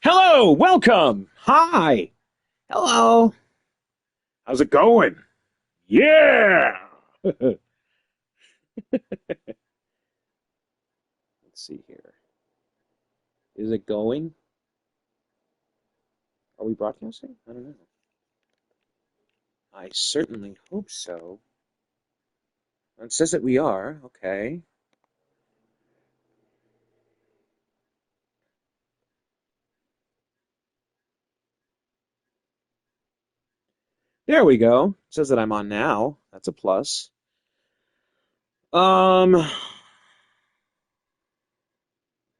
Hello, welcome. Hi. Hello. How's it going? Yeah. Let's see here. Is it going? Are we broadcasting? I don't know. I certainly hope so. It says that we are. Okay. There we go. It says that I'm on now. That's a plus. Um,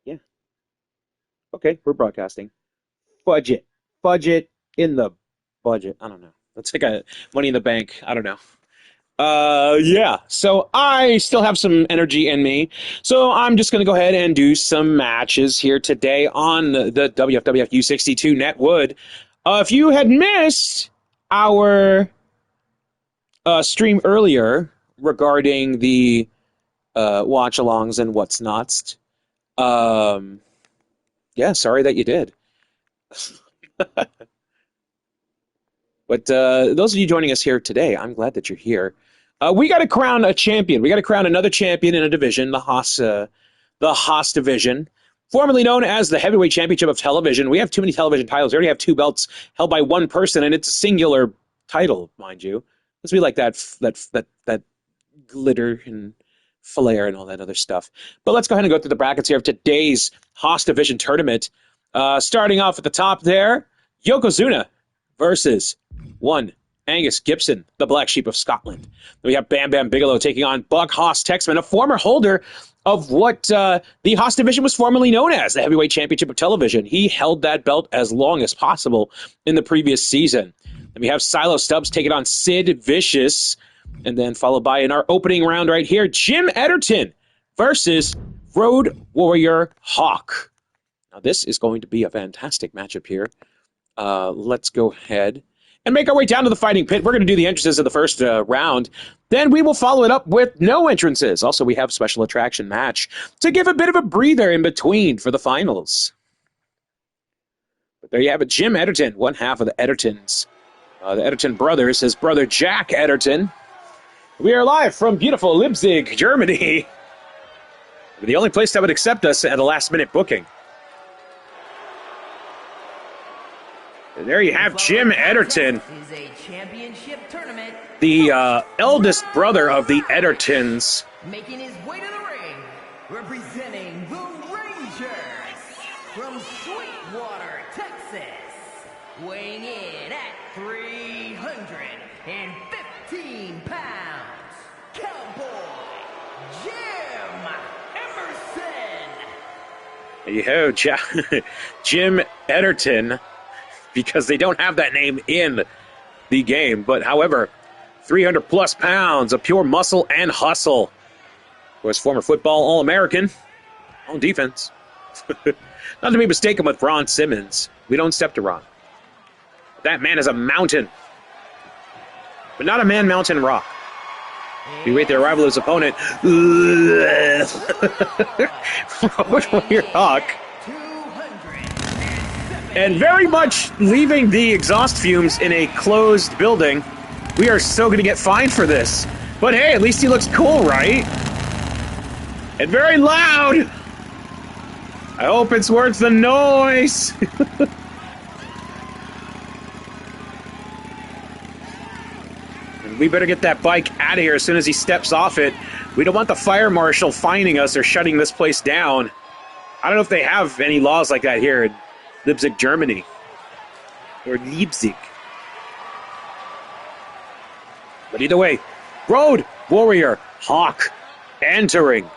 yeah. Okay, we're broadcasting. Budget. Budget in the budget. I don't know. That's like a money in the bank. I don't know. Yeah. So I still have some energy in me. So I'm just going to go ahead and do some matches here today on the WFWF U62 Netwood. If you had missed our stream earlier regarding the watch-alongs and what's nots, yeah, sorry that you did. But those of you joining us here today, I'm glad that you're here. We got to crown a champion. We got to crown another champion in a division, the Haas division, formerly known as the Heavyweight Championship of Television. We have too many television titles. We already have two belts held by one person, and it's a singular title, mind you. Because we like that glitter and flair and all that other stuff. But let's go ahead and go through the brackets here of today's Haas division tournament. Starting off at the top there, Yokozuna versus one Angus Gibson, the Black Sheep of Scotland. Then we have Bam Bam Bigelow taking on Buck Haas Texman, a former holder of what the Haas division was formerly known as, the Heavyweight Championship of Television. He held that belt as long as possible in the previous season. Then we have Silo Stubbs taking on Sid Vicious, and then followed by in our opening round right here, Jim Ederton versus Road Warrior Hawk. Now this is going to be a fantastic matchup here. Let's go ahead and make our way down to the fighting pit. We're going to do the entrances of the first round. Then we will follow it up with no entrances. Also, we have a special attraction match to give a bit of a breather in between for the finals. But there you have it, Jim Ederton, one half of the Edertons. The Ederton brothers, his brother Jack Ederton. We are live from beautiful Leipzig, Germany. The only place that would accept us at a last-minute booking. And there you have Jim Ederton, the eldest brother of the Edertons. Making his way to the ring, representing the Rangers from Sweetwater, Texas, weighing in at 315 pounds, Cowboy Jim Emerson. There you have Jim Ederton, because they don't have that name in the game. But however, 300 plus pounds of pure muscle and hustle. Of course, former football All-American on defense. Not to be mistaken with Ron Simmons. We don't step to Ron. That man is a mountain, but not a man-mountain rock. We wait the arrival of his opponent. Road Warrior Hawk. And very much leaving the exhaust fumes in a closed building. We are so going to get fined for this. But hey, at least he looks cool, right? And very loud. I hope it's worth the noise. And we better get that bike out of here as soon as he steps off it. We don't want the fire marshal fining us or shutting this place down. I don't know if they have any laws like that here in Leipzig, Germany. Or Leipzig. But either way, Road Warrior Hawk entering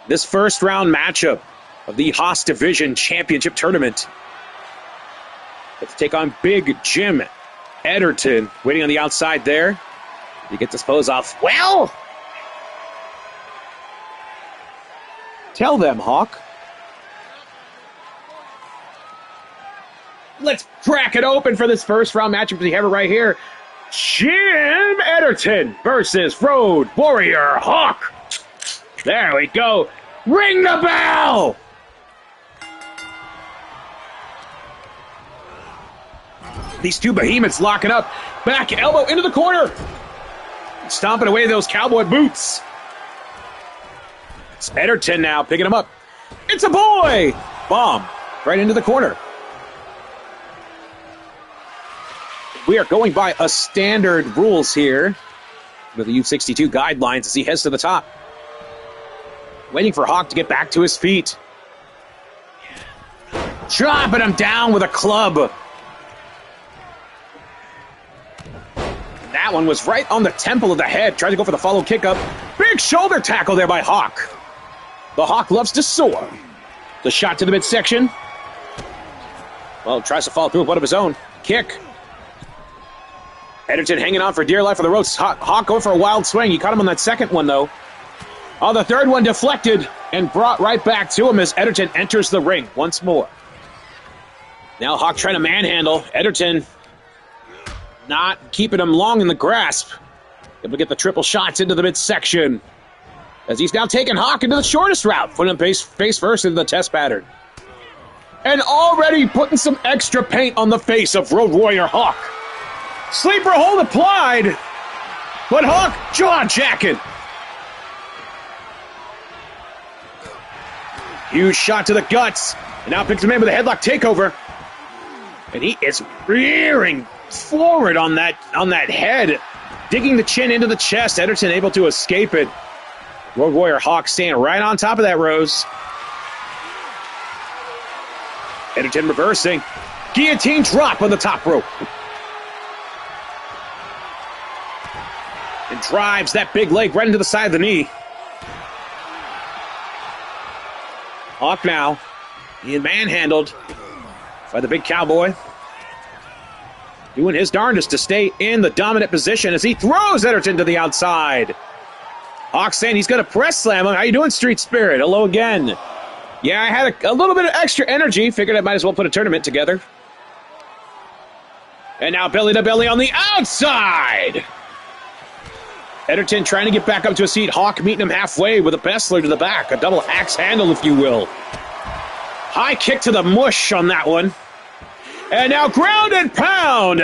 this first round matchup of the Haas Division Championship Tournament. Let's take on Big Jim Ederton. Waiting on the outside there. He gets his pose off. Well, tell them, Hawk. Let's crack it open for this first round matchup. We have it right here. Jim Ederton versus Road Warrior Hawk. There we go. Ring the bell! These two behemoths locking up. Back elbow into the corner. Stomping away those cowboy boots. It's Ederton now picking him up. It's a boy! Bomb right into the corner. We are going by a standard rules here with the U62 guidelines as he heads to the top. Waiting for Hawk to get back to his feet. Dropping him down with a club. That one was right on the temple of the head. Tried to go for the follow kick up. Big shoulder tackle there by Hawk. The Hawk loves to soar. The shot to the midsection. Well, tries to follow through with one of his own. Kick. Ederton hanging on for dear life on the ropes. Hawk going for a wild swing. He caught him on that second one, though. Oh, the third one deflected and brought right back to him as Ederton enters the ring once more. Now Hawk trying to manhandle. Ederton not keeping him long in the grasp. Able to get the triple shots into the midsection. As he's now taking Hawk into the shortest route. Putting him face first into the test pattern. And already putting some extra paint on the face of Road Warrior Hawk. Sleeper hold applied. But Hawk jaw-jacking. Huge shot to the guts. And now picks him in with a headlock takeover. And he is rearing forward on that head. Digging the chin into the chest. Ederton able to escape it. Road Warrior Hawk staying right on top of that, Rose. Ederton reversing. Guillotine drop on the top rope. And drives that big leg right into the side of the knee. Hawk now being manhandled by the big cowboy. Doing his darndest to stay in the dominant position as he throws Ederton to the outside. Hawk saying he's going to press slam him. How you doing, Street Spirit? Hello again. Yeah, I had a little bit of extra energy. Figured I might as well put a tournament together. And now belly to belly on the outside. Ederton trying to get back up to a seat. Hawk meeting him halfway with a Bessler to the back. A double axe handle, if you will. High kick to the mush on that one. And now ground and pound.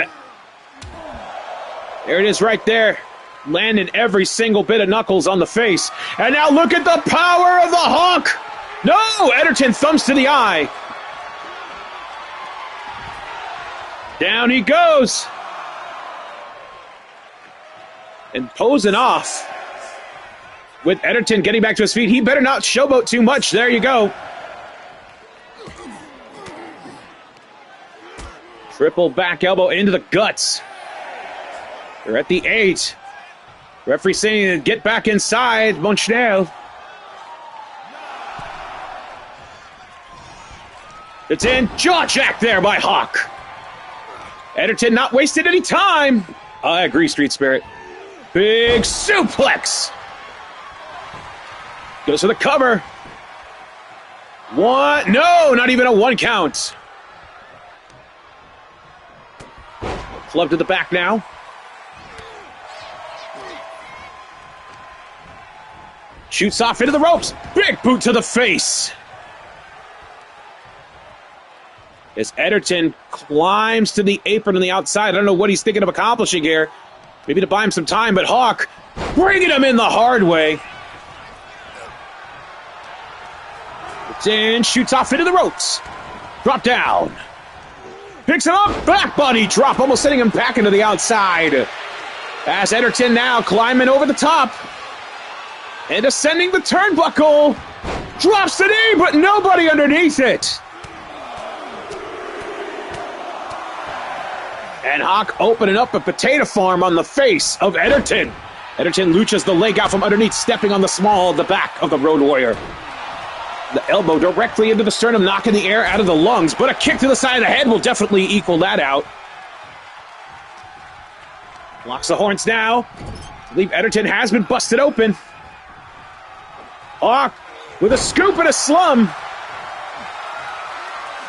There it is right there. Landing every single bit of knuckles on the face. And now look at the power of the Hawk. No! Ederton thumbs to the eye. Down he goes. And posing off. With Ederton getting back to his feet. He better not showboat too much. There you go. Triple back elbow into the guts. They're at the 8. Referee saying, get back inside, mon schnell. It's in. Jaw jack there by Hawk. Ederton not wasted any time. I agree, Street Spirit. Big suplex. Goes for the cover. One. No, not even a 1 count. Club to the back now. Shoots off into the ropes. Big boot to the face. As Ederton climbs to the apron on the outside. I don't know what he's thinking of accomplishing here. Maybe to buy him some time, but Hawk bringing him in the hard way. It's in, shoots off into the ropes. Drop down. Picks him up, back body drop, almost sending him back into the outside. As Ederton now climbing over the top. And ascending the turnbuckle. Drops the knee, but nobody underneath it. And Hawk opening up a potato farm on the face of Ederton. Ederton luchas the leg out from underneath, stepping on the back of the Road Warrior. The elbow directly into the sternum, knocking the air out of the lungs. But a kick to the side of the head will definitely equal that out. Locks the horns now. I believe Ederton has been busted open. Hawk with a scoop and a slum.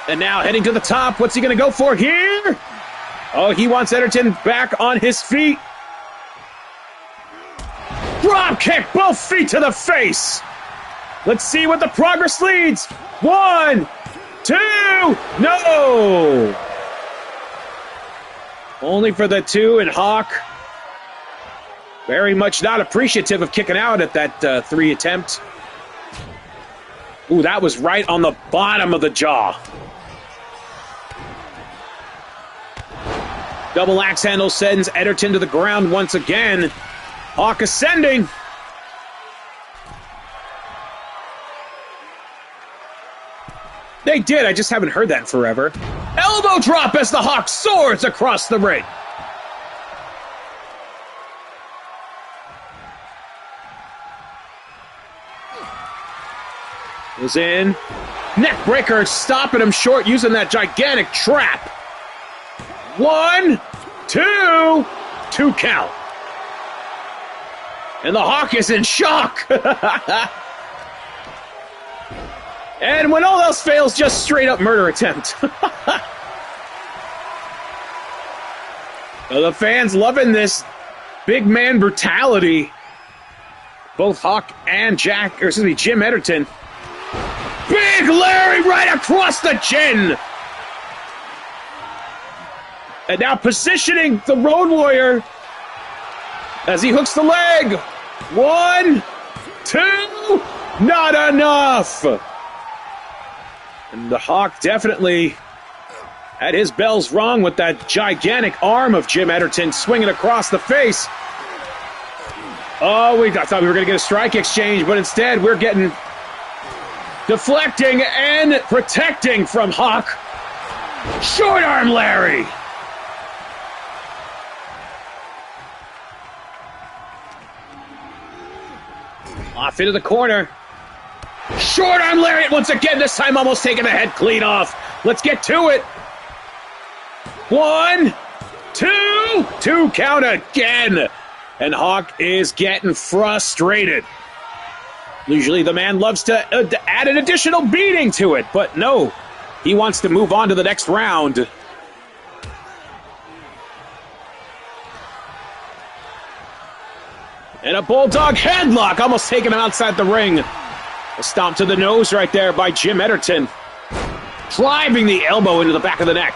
And now heading to the top. What's he going to go for here? Oh, he wants Ederton back on his feet. Drop kick, both feet to the face. Let's see what the progress leads. 1, 2, no. Only for the 2, and Hawk very much not appreciative of kicking out at that 3 attempt. Ooh, that was right on the bottom of the jaw. Double axe handle sends Ederton to the ground once again. Hawk ascending. They did, I just haven't heard that in forever. Elbow drop as the Hawk soars across the ring. Is in. Neck breaker stopping him short using that gigantic trap. 1, 2, 2 count. And the Hawk is in shock. And when all else fails, just straight up murder attempt. Well, the fans loving this big man brutality. Both Hawk and Jim Ederton. Big Larry right across the chin. And now positioning the Road Warrior as he hooks the leg. 1, 2, not enough. And the Hawk definitely had his bells rung with that gigantic arm of Jim Ederton swinging across the face. Oh, I thought we were going to get a strike exchange, but instead we're getting deflecting and protecting from Hawk. Short arm Larry. Off into the corner. Short arm lariat once again, this time almost taking the head clean off. Let's get to it. 1, 2, 2 count again. And Hawk is getting frustrated. Usually the man loves to add an additional beating to it, but no. He wants to move on to the next round. And a bulldog headlock, almost taking him outside the ring. A stomp to the nose right there by Jim Ederton. Driving the elbow into the back of the neck.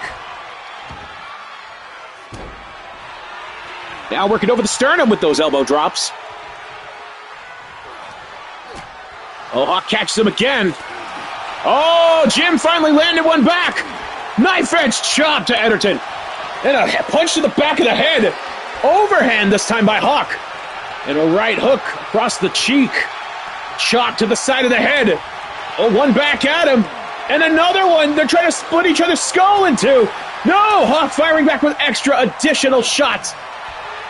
Now working over the sternum with those elbow drops. Oh, Hawk catches him again. Oh, Jim finally landed one back. Knife edge chop to Ederton. And a punch to the back of the head. Overhand this time by Hawk. And a right hook across the cheek. Chop to the side of the head. Oh, one back at him. And another one. They're trying to split each other's skull in two. No! Hawk firing back with extra additional shots.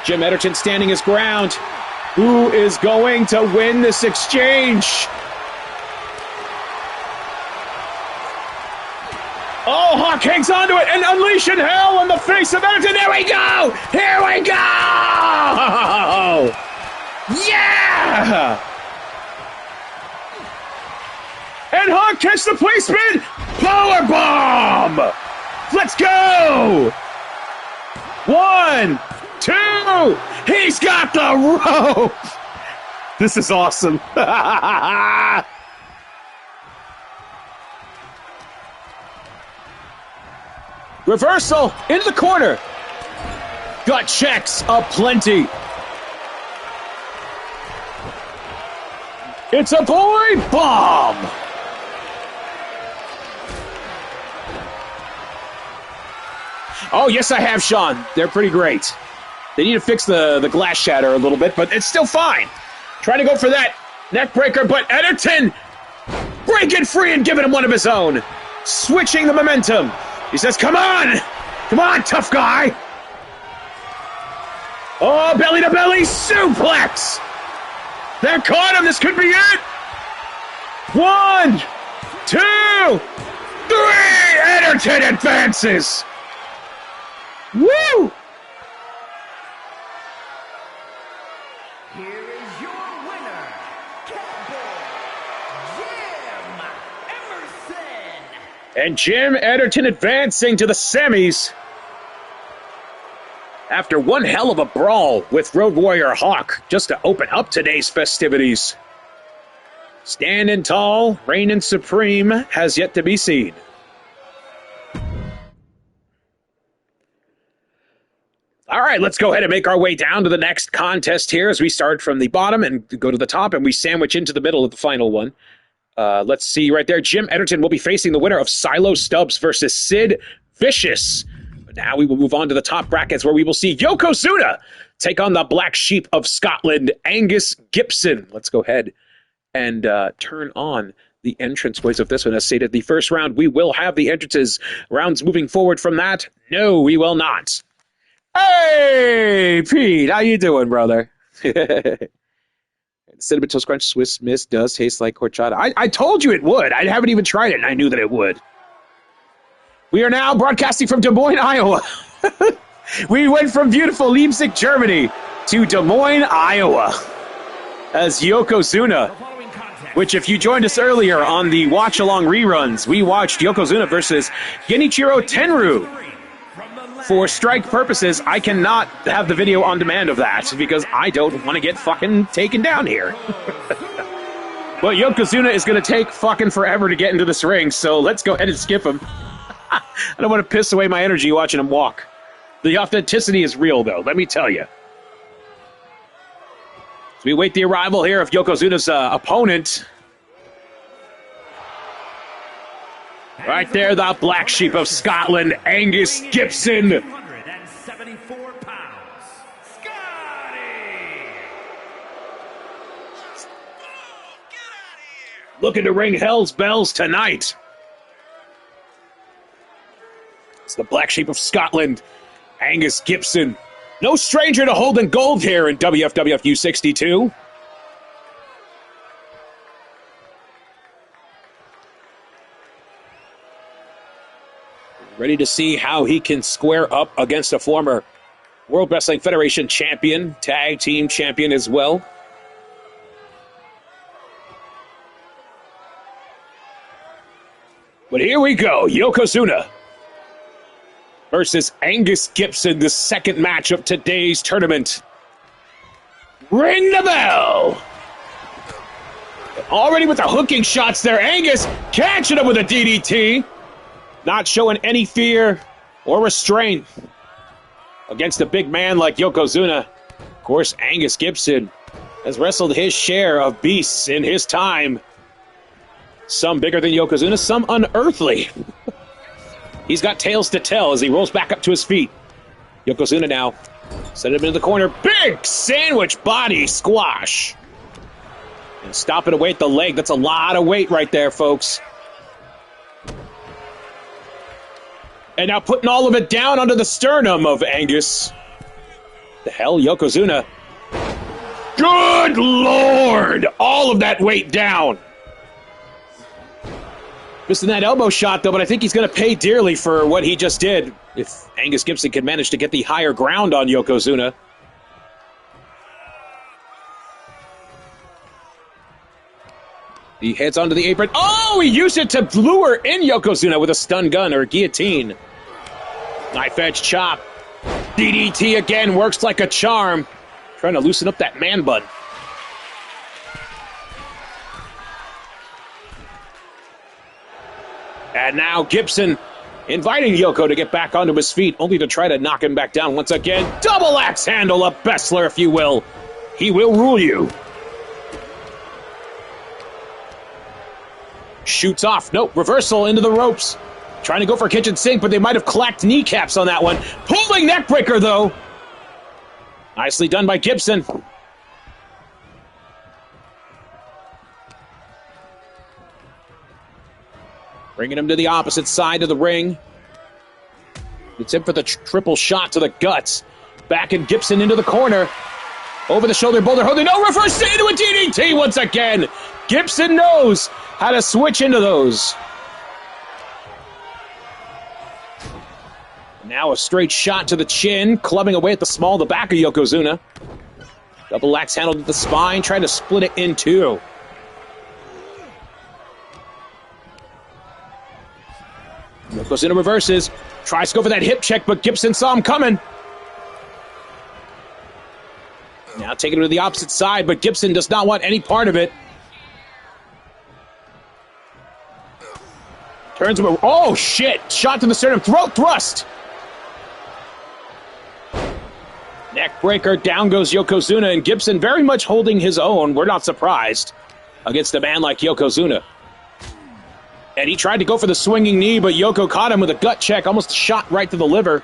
Jim Ederton standing his ground. Who is going to win this exchange? Oh, Hawk hangs onto it and unleashing hell on the face of Ederton. There we go! Here we go! Yeah! And Hawk catches the placement. Power bomb! Let's go! 1, 2. He's got the rope. This is awesome. Reversal into the corner. Gut checks aplenty. It's a boy bomb. Oh, yes, I have, Sean. They're pretty great. They need to fix the glass shatter a little bit, but it's still fine. Trying to go for that neck breaker, but Ederton breaking free and giving him one of his own. Switching the momentum. He says, come on! Come on, tough guy! Oh, belly-to-belly suplex! That caught him. This could be it. 1, 2, 3. Ederton advances. Woo! Here is your winner, Cowboy Jim Emerson. And Jim Ederton advancing to the semis after one hell of a brawl with Road Warrior Hawk just to open up today's festivities. Standing tall, reigning supreme has yet to be seen. All right, let's go ahead and make our way down to the next contest here as we start from the bottom and go to the top, and we sandwich into the middle of the final one. Let's see right there. Jim Ederton will be facing the winner of Silo Stubbs versus Sid Vicious. Now we will move on to the top brackets where we will see Yokozuna take on the Black Sheep of Scotland, Angus Gibson. Let's go ahead and turn on the entranceways of this one. As stated, the first round, we will have the entrances. Rounds moving forward from that, no, we will not. Hey, Pete, how you doing, brother? Cinnamon Toast Crunch Swiss Miss does taste like horchata. I told you it would. I haven't even tried it, and I knew that it would. We are now broadcasting from Des Moines, Iowa. We went from beautiful Leipzig, Germany, to Des Moines, Iowa, as Yokozuna, which if you joined us earlier on the watch-along reruns, we watched Yokozuna versus Genichiro Tenryu. For strike purposes, I cannot have the video on demand of that because I don't want to get fucking taken down here. But Yokozuna is going to take fucking forever to get into this ring, so let's go ahead and skip him. I don't want to piss away my energy watching him walk. The authenticity is real, though, let me tell you. So we wait the arrival here of Yokozuna's opponent. Right there, the Black Sheep of Scotland, Angus Gibson. 174 pounds, Scotty! Looking to ring hell's bells tonight. It's the Black Sheep of Scotland, Angus Gibson. No stranger to holding gold here in WFWF U62. Ready to see how he can square up against a former World Wrestling Federation champion, tag team champion as well. But here we go, Yokozuna versus Angus Gibson, the second match of today's tournament. Ring the bell! Already with the hooking shots there, Angus catching him with a DDT. Not showing any fear or restraint against a big man like Yokozuna. Of course, Angus Gibson has wrestled his share of beasts in his time. Some bigger than Yokozuna, some unearthly. He's got tales to tell as he rolls back up to his feet. Yokozuna now set him into the corner. Big sandwich body squash. And stop it away at the leg. That's a lot of weight right there, folks. And now putting all of it down onto the sternum of Angus. The hell, Yokozuna. Good Lord! All of that weight down. Missing that elbow shot, though, but I think he's going to pay dearly for what he just did if Angus Gibson can manage to get the higher ground on Yokozuna. He heads onto the apron. Oh, he used it to lure in Yokozuna with a stun gun or a guillotine. Knife edge chop. DDT again, works like a charm. Trying to loosen up that man bun. And now Gibson inviting Yoko to get back onto his feet, only to try to knock him back down once again. Double axe handle, a Bessler, if you will. He will rule you. Shoots off. Nope, reversal into the ropes. Trying to go for a kitchen sink, but they might have clacked kneecaps on that one. Pulling neckbreaker, though. Nicely done by Gibson. Bringing him to the opposite side of the ring. It's in for the triple shot to the guts. Back and Gibson into the corner. Over the shoulder, boulder holding. No, reverse into a DDT once again. Gibson knows how to switch into those. Now a straight shot to the chin, clubbing away at the small of the back of Yokozuna. Double axe handle to the spine, trying to split it in two. Yokozuna reverses, tries to go for that hip check, but Gibson saw him coming. Now taking it to the opposite side, but Gibson does not want any part of it. Turns him. Oh, shit. Shot to the sternum. Throat thrust. Neck breaker, down goes Yokozuna, and Gibson very much holding his own. We're not surprised against a man like Yokozuna. And he tried to go for the swinging knee, but Yoko caught him with a gut check, almost shot right to the liver.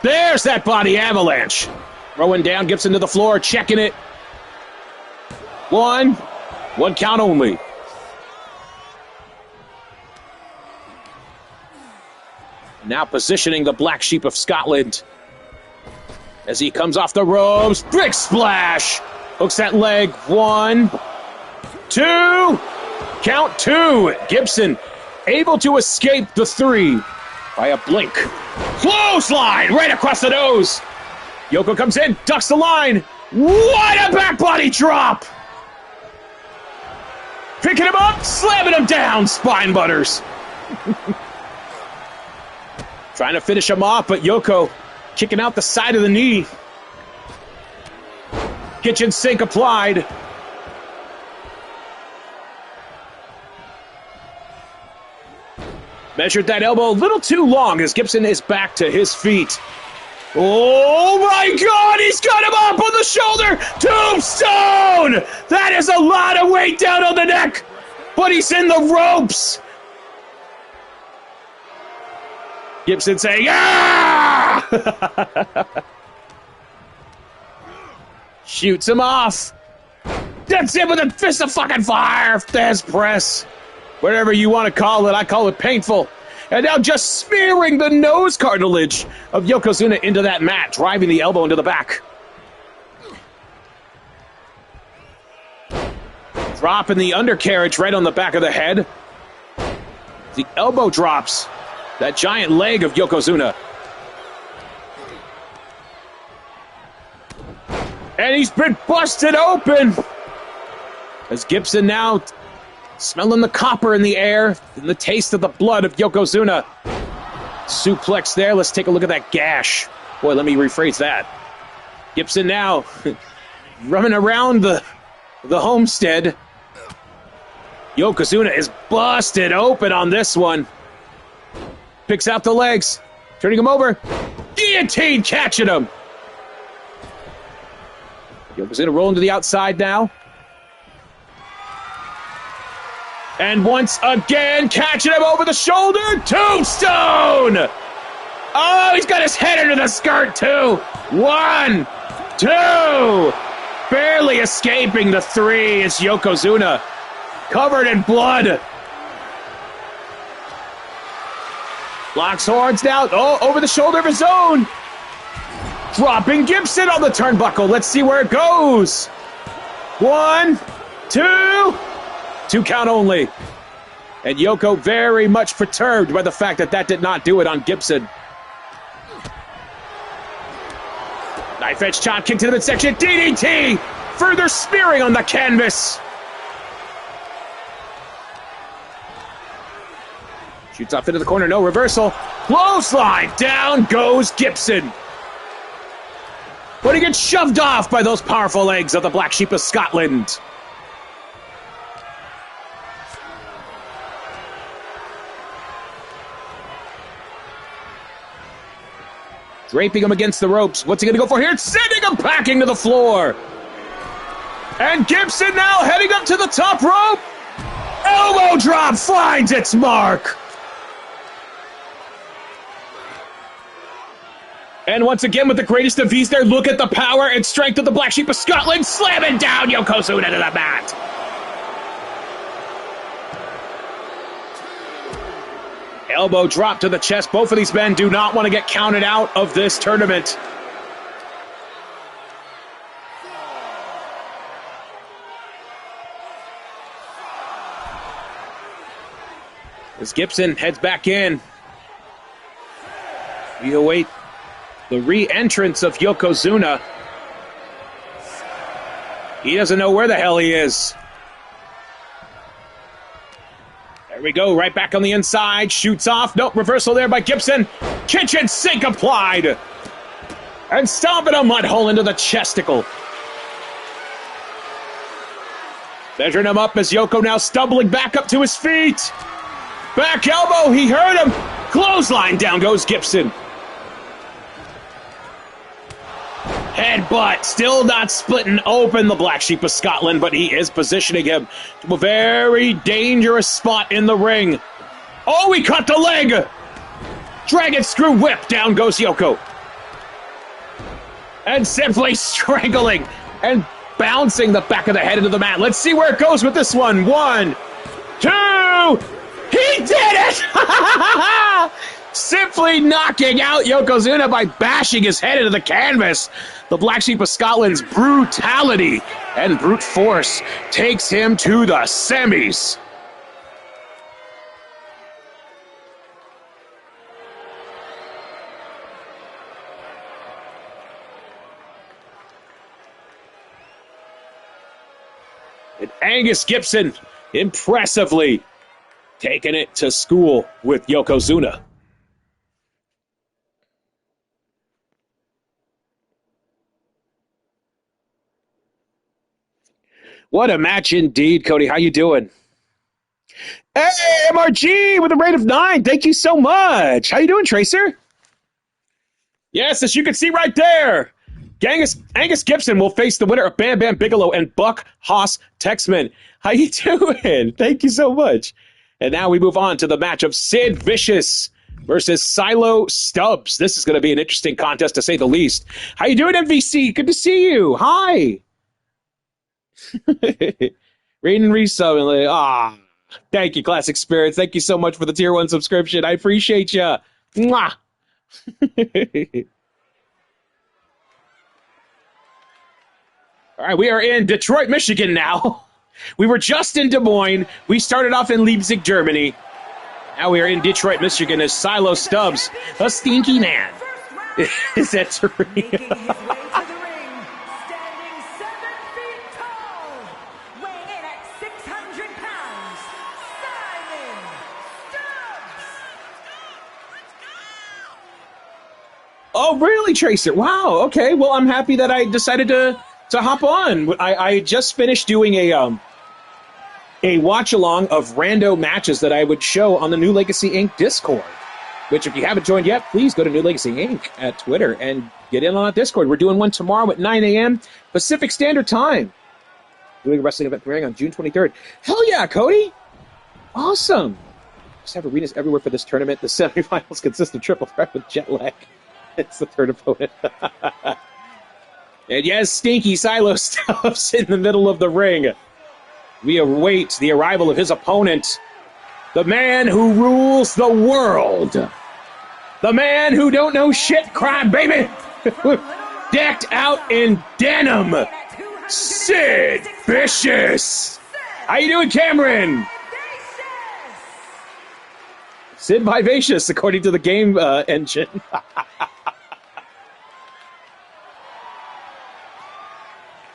There's that body avalanche. Throwing down Gibson to the floor, checking it. One count only. Now positioning the Black Sheep of Scotland. As he comes off the ropes, big splash. Hooks that leg, 1, 2, count 2. Gibson able to escape the 3 by a blink. Clothesline right across the nose. Yoko comes in, ducks the line. What a back body drop. Picking him up, slamming him down, spine butters. Trying to finish him off, but Yoko kicking out the side of the knee. Kitchen sink applied. Measured that elbow a little too long as Gibson is back to his feet. Oh my God, he's got him up on the shoulder. Tombstone! That is a lot of weight down on the neck, but he's in the ropes. Gibson saying, ah! Shoots him off. That's it with a fist of fucking fire. There's press. Whatever you want to call it, I call it painful. And now just smearing the nose cartilage of Yokozuna into that mat, driving the elbow into the back. Dropping the undercarriage right on the back of the head. The elbow drops that giant leg of Yokozuna. And he's been busted open. As Gibson now smelling the copper in the air and the taste of the blood of Yokozuna. Suplex there. Let's take a look at that gash. Boy, let me rephrase that. Gibson now running around the homestead. Yokozuna is busted open on this one. Picks out the legs. Turning him over. Guillotine catching him. Yokozuna rolling to the outside now. And once again, catching him over the shoulder. Tombstone! Oh, he's got his head under the skirt, too. 1, 2. Barely escaping the 3 is Yokozuna. Covered in blood. Locks horns down. Oh, over the shoulder of his own. Dropping Gibson on the turnbuckle. Let's see where it goes. 1, 2. 2 count only. And Yoko very much perturbed by the fact that that did not do it on Gibson. Knife edge chop, kick to the midsection. DDT! Further spearing on the canvas. Shoots off into the corner, no reversal. Clothesline, down goes Gibson. But he gets shoved off by those powerful legs of the Black Sheep of Scotland. Draping him against the ropes. What's he going to go for here? Sending him packing to the floor. And Gibson now heading up to the top rope. Elbow drop finds its mark. And once again, with the greatest of ease there, look at the power and strength of the Black Sheep of Scotland, slamming down Yokozuna to the mat. Elbow drop to the chest. Both of these men do not want to get counted out of this tournament. As Gibson heads back in, we await the re-entrance of Yokozuna. He doesn't know where the hell he is. There we go, right back on the inside, shoots off. Nope, reversal there by Gibson. Kitchen sink applied. And stomping a mud hole into the chesticle. Measuring him up as Yoko now stumbling back up to his feet. Back elbow, he hurt him. Clothesline, down goes Gibson. headbutt, still not splitting open the Black Sheep of Scotland, but he is positioning him to a very dangerous spot in the ring. Oh, he cut the leg! Dragon Screw Whip, down goes Yoko. And simply strangling and bouncing the back of the head into the mat. Let's see where it goes with this one. 1, 2, he did it! Simply knocking out Yokozuna by bashing his head into the canvas. The Black Sheep of Scotland's brutality and brute force takes him to the semis. And Angus Gibson impressively taking it to school with Yokozuna. What a match indeed, Cody. How you doing? Hey, MRG with a rate of 9. Thank you so much. How you doing, Tracer? Yes, as you can see right there, Angus Gibson will face the winner of Bam Bam Bigelow and Buck Haas Texman. How you doing? Thank you so much. And now we move on to the match of Sid Vicious versus Silo Stubbs. This is going to be an interesting contest, to say the least. How you doing, MVC? Good to see you. Hi. Reading and resub. Thank you, Classic Spirits. Thank you so much for the Tier 1 subscription. I appreciate you. Mwah. All right, we are in Detroit, Michigan now. We were just in Des Moines. We started off in Leipzig, Germany. Now we are in Detroit, Michigan as Silo Stubbs, a stinky man, is entering. Oh, really, Tracer? Wow, okay. Well, I'm happy that I decided to hop on. I just finished doing a watch-along of rando matches that I would show on the New Legacy Inc. Discord, which if you haven't joined yet, please go to New Legacy Inc. at Twitter and get in on that Discord. We're doing one tomorrow at 9 a.m. Pacific Standard Time. Doing a wrestling event premiering on June 23rd. Hell yeah, Cody! Awesome! Just have arenas everywhere for this tournament. The semifinals consist of triple threat with jet lag. It's the third opponent. And yes, Stinky Silo Stubbs in the middle of the ring. We await the arrival of his opponent, the man who rules the world. The man who don't know shit crime, baby. Decked out in denim. Sid Vicious. How you doing, Cameron? Sid Vivacious, according to the game engine.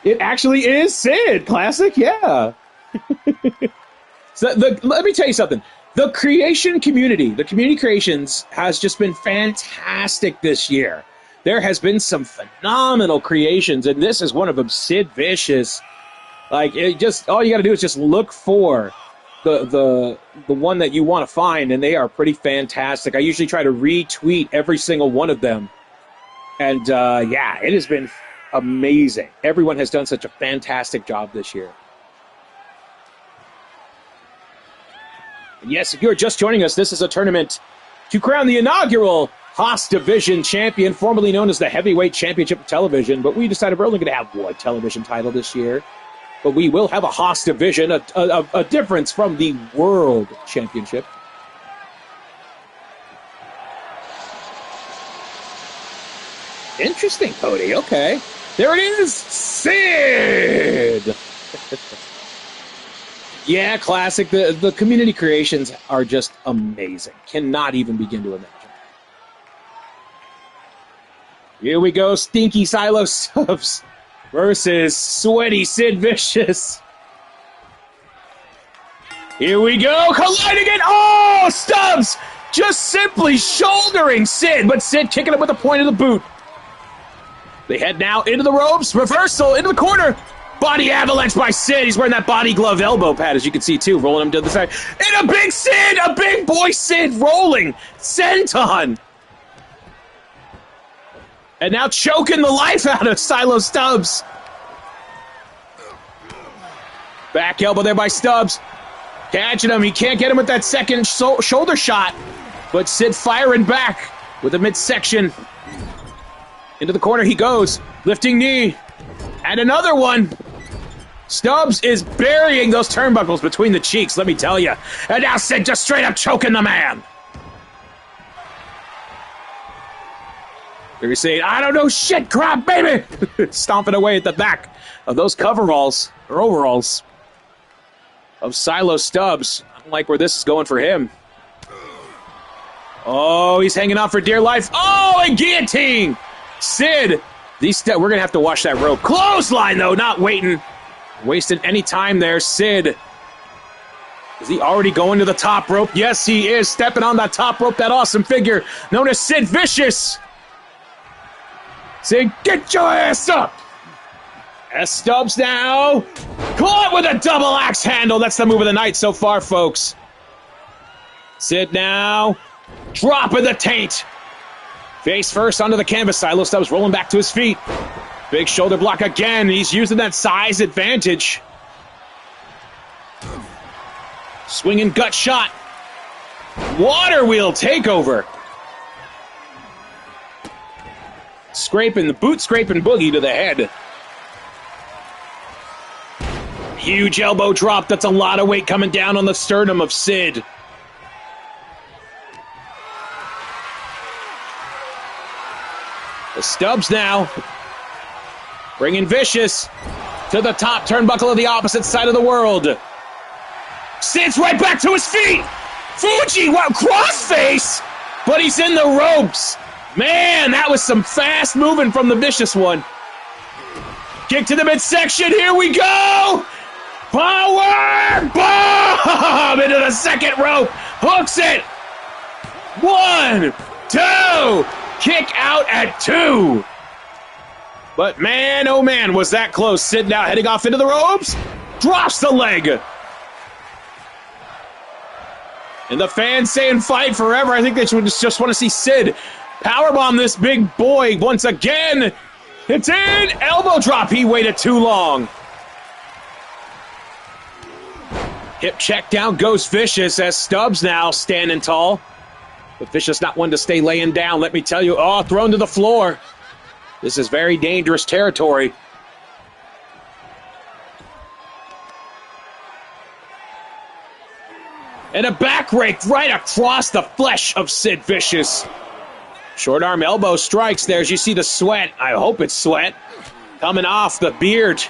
It actually is Sid. Classic, yeah. Let me tell you something. The creation community, the community creations, has just been fantastic this year. There has been some phenomenal creations, and this is one of them, Sid Vicious. Like, it just, all you got to do is just look for the one that you want to find, and they are pretty fantastic. I usually try to retweet every single one of them. And, yeah, it has been amazing. Everyone has done such a fantastic job this year. And yes, if you're just joining us, this is a tournament to crown the inaugural Haas Division champion, formerly known as the Heavyweight Championship of Television, but we decided we're only going to have one television title this year. But we will have a Haas Division, a difference from the World Championship. Interesting, Cody. Okay. There it is, Sid! Yeah, classic. The community creations are just amazing. Cannot even begin to imagine. Here we go, Stinky Silo Stubbs versus Sweaty Sid Vicious. Here we go, colliding it. Oh, Stubbs just simply shouldering Sid, but Sid kicking it with the point of the boot. They head now into the ropes. Reversal into the corner. Body avalanche by Sid. He's wearing that body glove elbow pad, as you can see, too. Rolling him to the side. And a big Sid! A big boy Sid rolling. Senton. And now choking the life out of Silo Stubbs. Back elbow there by Stubbs. Catching him. He can't get him with that second shoulder shot. But Sid firing back with a midsection. Into the corner he goes. Lifting knee. And another one. Stubbs is burying those turnbuckles between the cheeks, let me tell you. And now Sid just straight up choking the man. You're saying, I don't know shit, crap, baby! Stomping away at the back of those coveralls, or overalls, of Silo Stubbs. I don't like where this is going for him. Oh, he's hanging on for dear life. Oh, and guillotine! Sid, we're going to have to watch that rope. Clothesline, though, not waiting. Wasting any time there, Sid. Is he already going to the top rope? Yes, he is. Stepping on that top rope, that awesome figure known as Sid Vicious. Sid, get your ass up! S. Stubbs now. Caught with a double axe handle. That's the move of the night so far, folks. Sid now. Dropping the taint. Face first onto the canvas. Silo Stubbs rolling back to his feet. Big shoulder block again. He's using that size advantage. Swinging gut shot. Water wheel takeover. Scraping, the boot scraping boogie to the head. Huge elbow drop. That's a lot of weight coming down on the sternum of Sid. The Stubbs now. Bringing Vicious to the top turnbuckle of the opposite side of the world. Sid's right back to his feet. Fuji, wow, crossface. But he's in the ropes. Man, that was some fast moving from the Vicious one. Kick to the midsection. Here we go. Power bomb into the second rope. Hooks it. 1, 2. Kick out at 2. But man, oh man, was that close. Sid now heading off into the ropes. Drops the leg. And the fans saying fight forever. I think they just want to see Sid powerbomb this big boy once again. It's in. Elbow drop. He waited too long. Hip check down goes Vicious as Stubbs now standing tall. But Vicious not one to stay laying down, let me tell you. Oh, thrown to the floor. This is very dangerous territory. And a back rake right across the flesh of Sid Vicious. Short arm elbow strikes there as you see the sweat. I hope it's sweat. Coming off the beard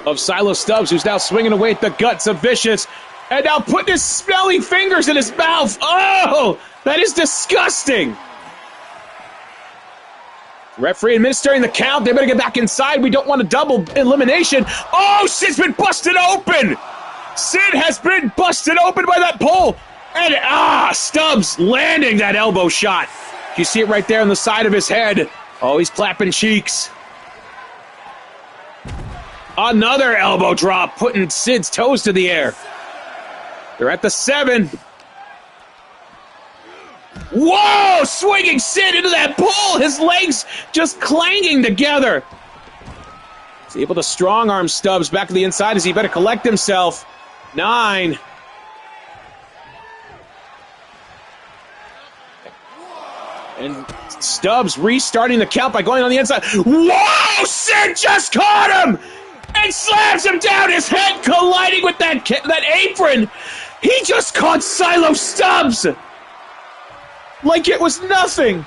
of Silo Stubbs, who's now swinging away at the guts of Vicious. And now putting his smelly fingers in his mouth. Oh, that is disgusting. Referee administering the count. They better get back inside. We don't want a double elimination. Oh, Sid's been busted open. Sid has been busted open by that pole. And Stubbs landing that elbow shot. You see it right there on the side of his head. Oh, he's clapping cheeks. Another elbow drop, putting Sid's toes to the air. They're at the 7. Whoa! Swinging Sid into that pole. His legs just clanging together. He's able to strong arm Stubbs back to the inside as he better collect himself. 9. And Stubbs restarting the count by going on the inside. Whoa! Sid just caught him! And slams him down, his head colliding with that apron. He just caught Silo Stubbs like it was nothing.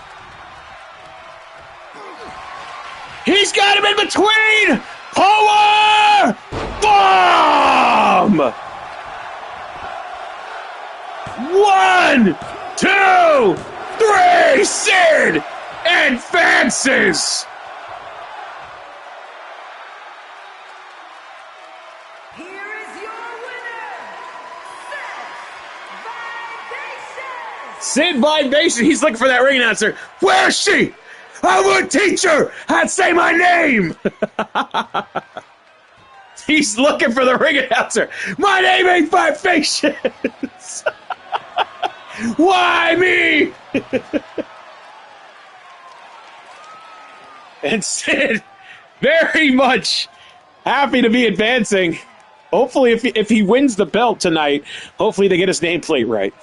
He's got him in between. Power bomb. 1, 2, 3. Sid advances. Sid Vibration. He's looking for that ring announcer. Where is she? I will teach her how to say my name. He's looking for the ring announcer. My name ain't Vibrations. Why me? And Sid, very much happy to be advancing. Hopefully, if he wins the belt tonight, hopefully they get his nameplate right.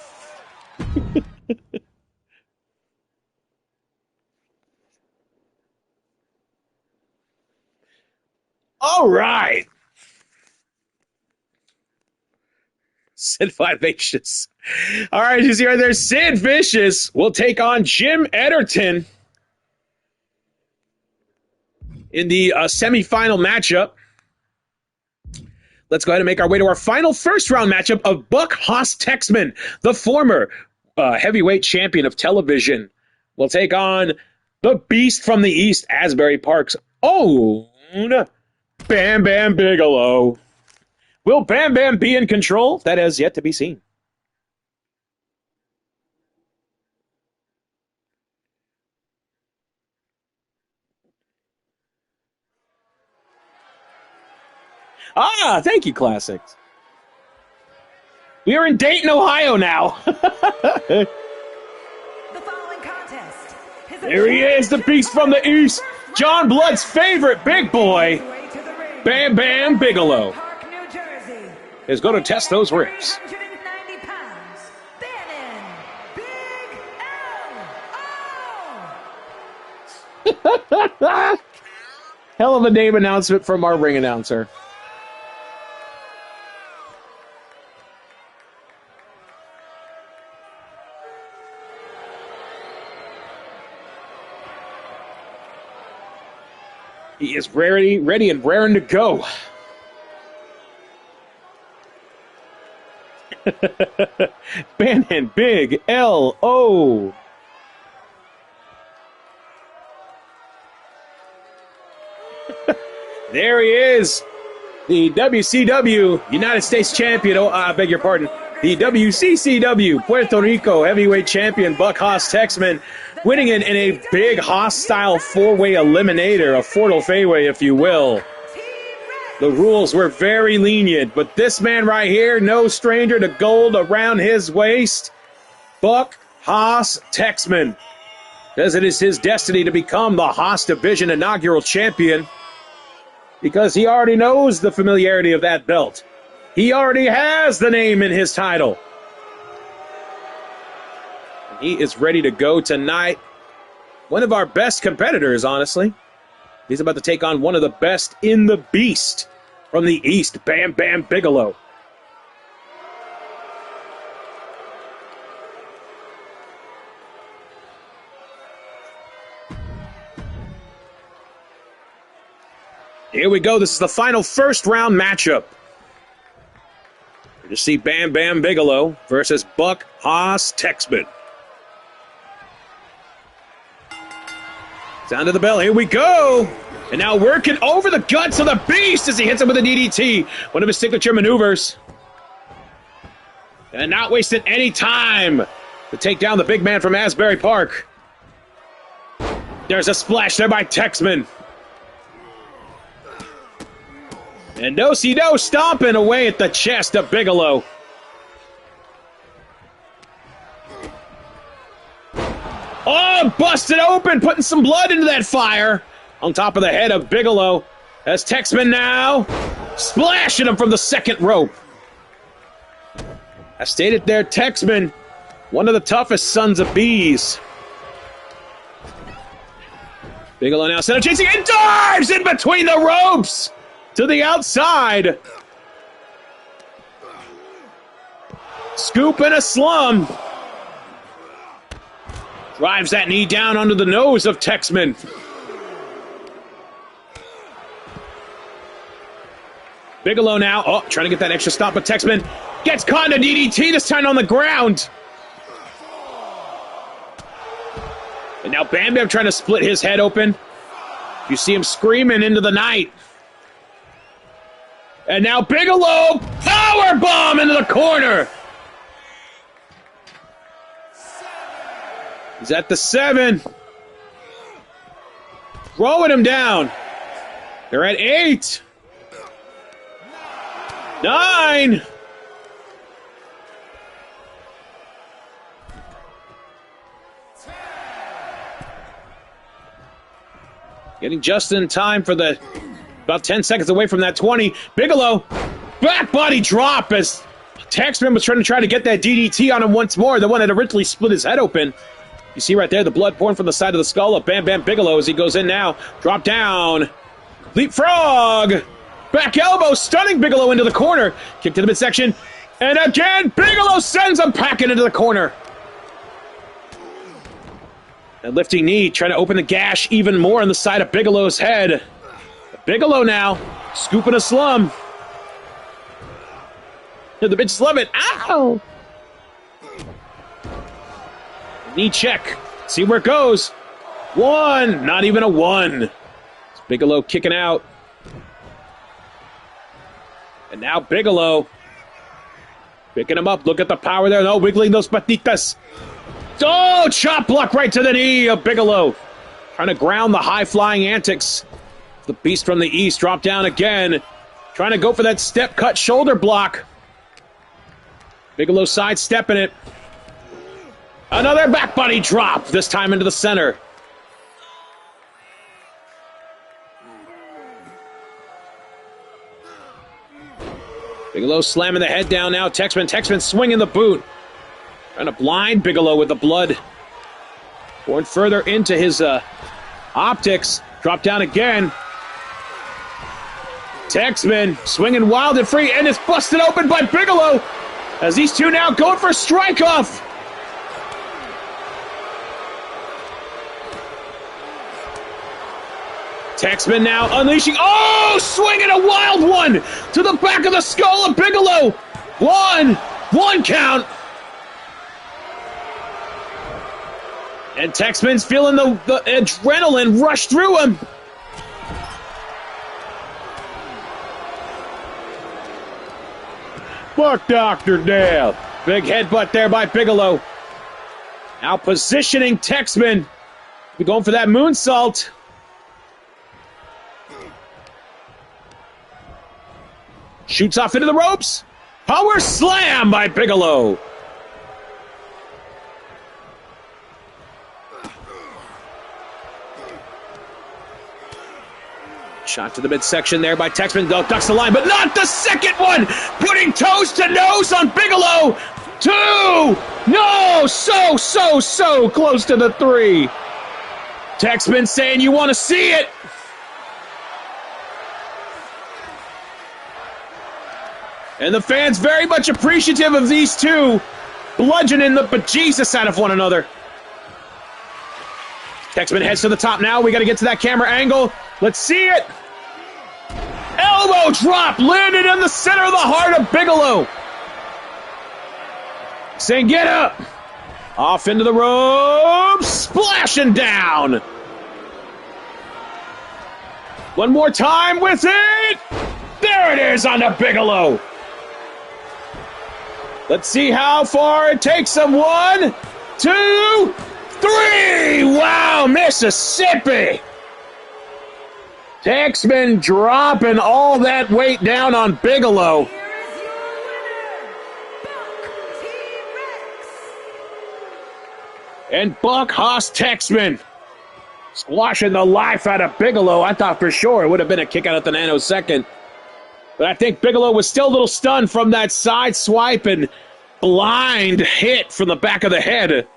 All right. Sid Vivacious. All right, you see right there, Sid Vicious will take on Jim Ederton in the semifinal matchup. Let's go ahead and make our way to our final first round matchup of Buck Haas Texman, the former heavyweight champion of television, will take on the beast from the East, Asbury Park's own Bam Bam Bigelow. Will Bam Bam be in control? That has yet to be seen. Ah, thank you, Classics. We are in Dayton, Ohio now. The following contest is There he is, the beast from the East, John Blood's favorite big boy, Bam Bam Bigelow, Park, New Jersey. is going to test those ribs. 390 pounds. Bannon Big L. Hell of a name announcement from our ring announcer. He is ready and raring to go. Bannon Big L-O. There he is. The WCW United States Champion, I beg your pardon, the WCCW Puerto Rico Heavyweight Champion Buck Haas Texman, winning it in a big hostile four-way eliminator, a fatal fairway, if you will. The rules were very lenient, but this man right here, no stranger to gold around his waist, Buck Haas Texman, says it is his destiny to become the Haas Division inaugural champion because he already knows the familiarity of that belt. He already has the name in his title. He is ready to go tonight. One of our best competitors, honestly. He's about to take on one of the best in the beast from the East, Bam Bam Bigelow. Here we go. This is the final first round matchup. You see Bam Bam Bigelow versus Buck Haas Texman. Down to the bell. Here we go. And now working over the guts of the beast as he hits him with a DDT. One of his signature maneuvers. And not wasting any time to take down the big man from Asbury Park. There's a splash there by Texman. And no-see-no stomping away at the chest of Bigelow. Oh, busted open, putting some blood into that fire. On top of the head of Bigelow. As Texman now splashing him from the second rope. I stated there, Texman, one of the toughest sons of bees. Bigelow now center chasing and dives in between the ropes to the outside. Scoop and a slum. Drives that knee down under the nose of Texman. Bigelow now, trying to get that extra stop, but Texman gets caught in a DDT, this time on the ground. And now Bam Bam trying to split his head open. You see him screaming into the night. And now Bigelow, power bomb into the corner. He's at the 7. Throwing him down. They're at 8. 9. Getting just in time for the about 10 seconds away from that 20. Bigelow, back body drop as Taxman was trying to get that DDT on him once more. The one that originally split his head open. You see right there the blood pouring from the side of the skull of Bam Bam Bigelow as he goes in now. Drop down. Leapfrog. Back elbow, stunning Bigelow into the corner. Kick to the midsection. And again, Bigelow sends him packing into the corner. A lifting knee, trying to open the gash even more on the side of Bigelow's head. Bigelow now, scooping a slum. The bitch slum it. Ow! Knee check. See where it goes. One. Not even a one. It's Bigelow kicking out. And now Bigelow picking him up. Look at the power there. No, wiggling those patitas. Oh, chop block right to the knee of Bigelow. Trying to ground the high-flying antics. The beast from the east dropped down again. Trying to go for that step-cut shoulder block. Bigelow sidestepping it. Another back body drop, this time into the center. Bigelow slamming the head down now. Texman swinging the boot. Trying to blind Bigelow with the blood. Going further into his optics. Drop down again. Texman swinging wild and free, and it's busted open by Bigelow as these two now going for a strike-off. Texman now unleashing. Oh, swinging a wild one to the back of the skull of Bigelow. One count. And Texman's feeling the adrenaline rush through him. Fuck Dr. Dale. Big headbutt there by Bigelow. Now positioning Texman. We're going for that moonsault. Shoots off into the ropes. Power slam by Bigelow. Shot to the midsection there by Texman. Ducks the line, but not the second one. Putting toes to nose on Bigelow. 2. No, so close to the 3. Texman saying you want to see it. And the fans very much appreciative of these two bludgeoning the bejesus out of one another. Texman heads to the top now. We got to get to that camera angle. Let's see it. Elbow drop landed in the center of the heart of Bigelow. Saying get up. Off into the ropes. Splashing down. One more time with it. There it is on the Bigelow. Let's see how far it takes him. 1, 2, 3. Wow, Mississippi. Texman dropping all that weight down on Bigelow. Here is your winner, Buck T-Rex. And Buck Haas Texman squashing the life out of Bigelow. I thought for sure it would have been a kick out at the nanosecond. But I think Bigelow was still a little stunned from that side swipe and blind hit from the back of the head.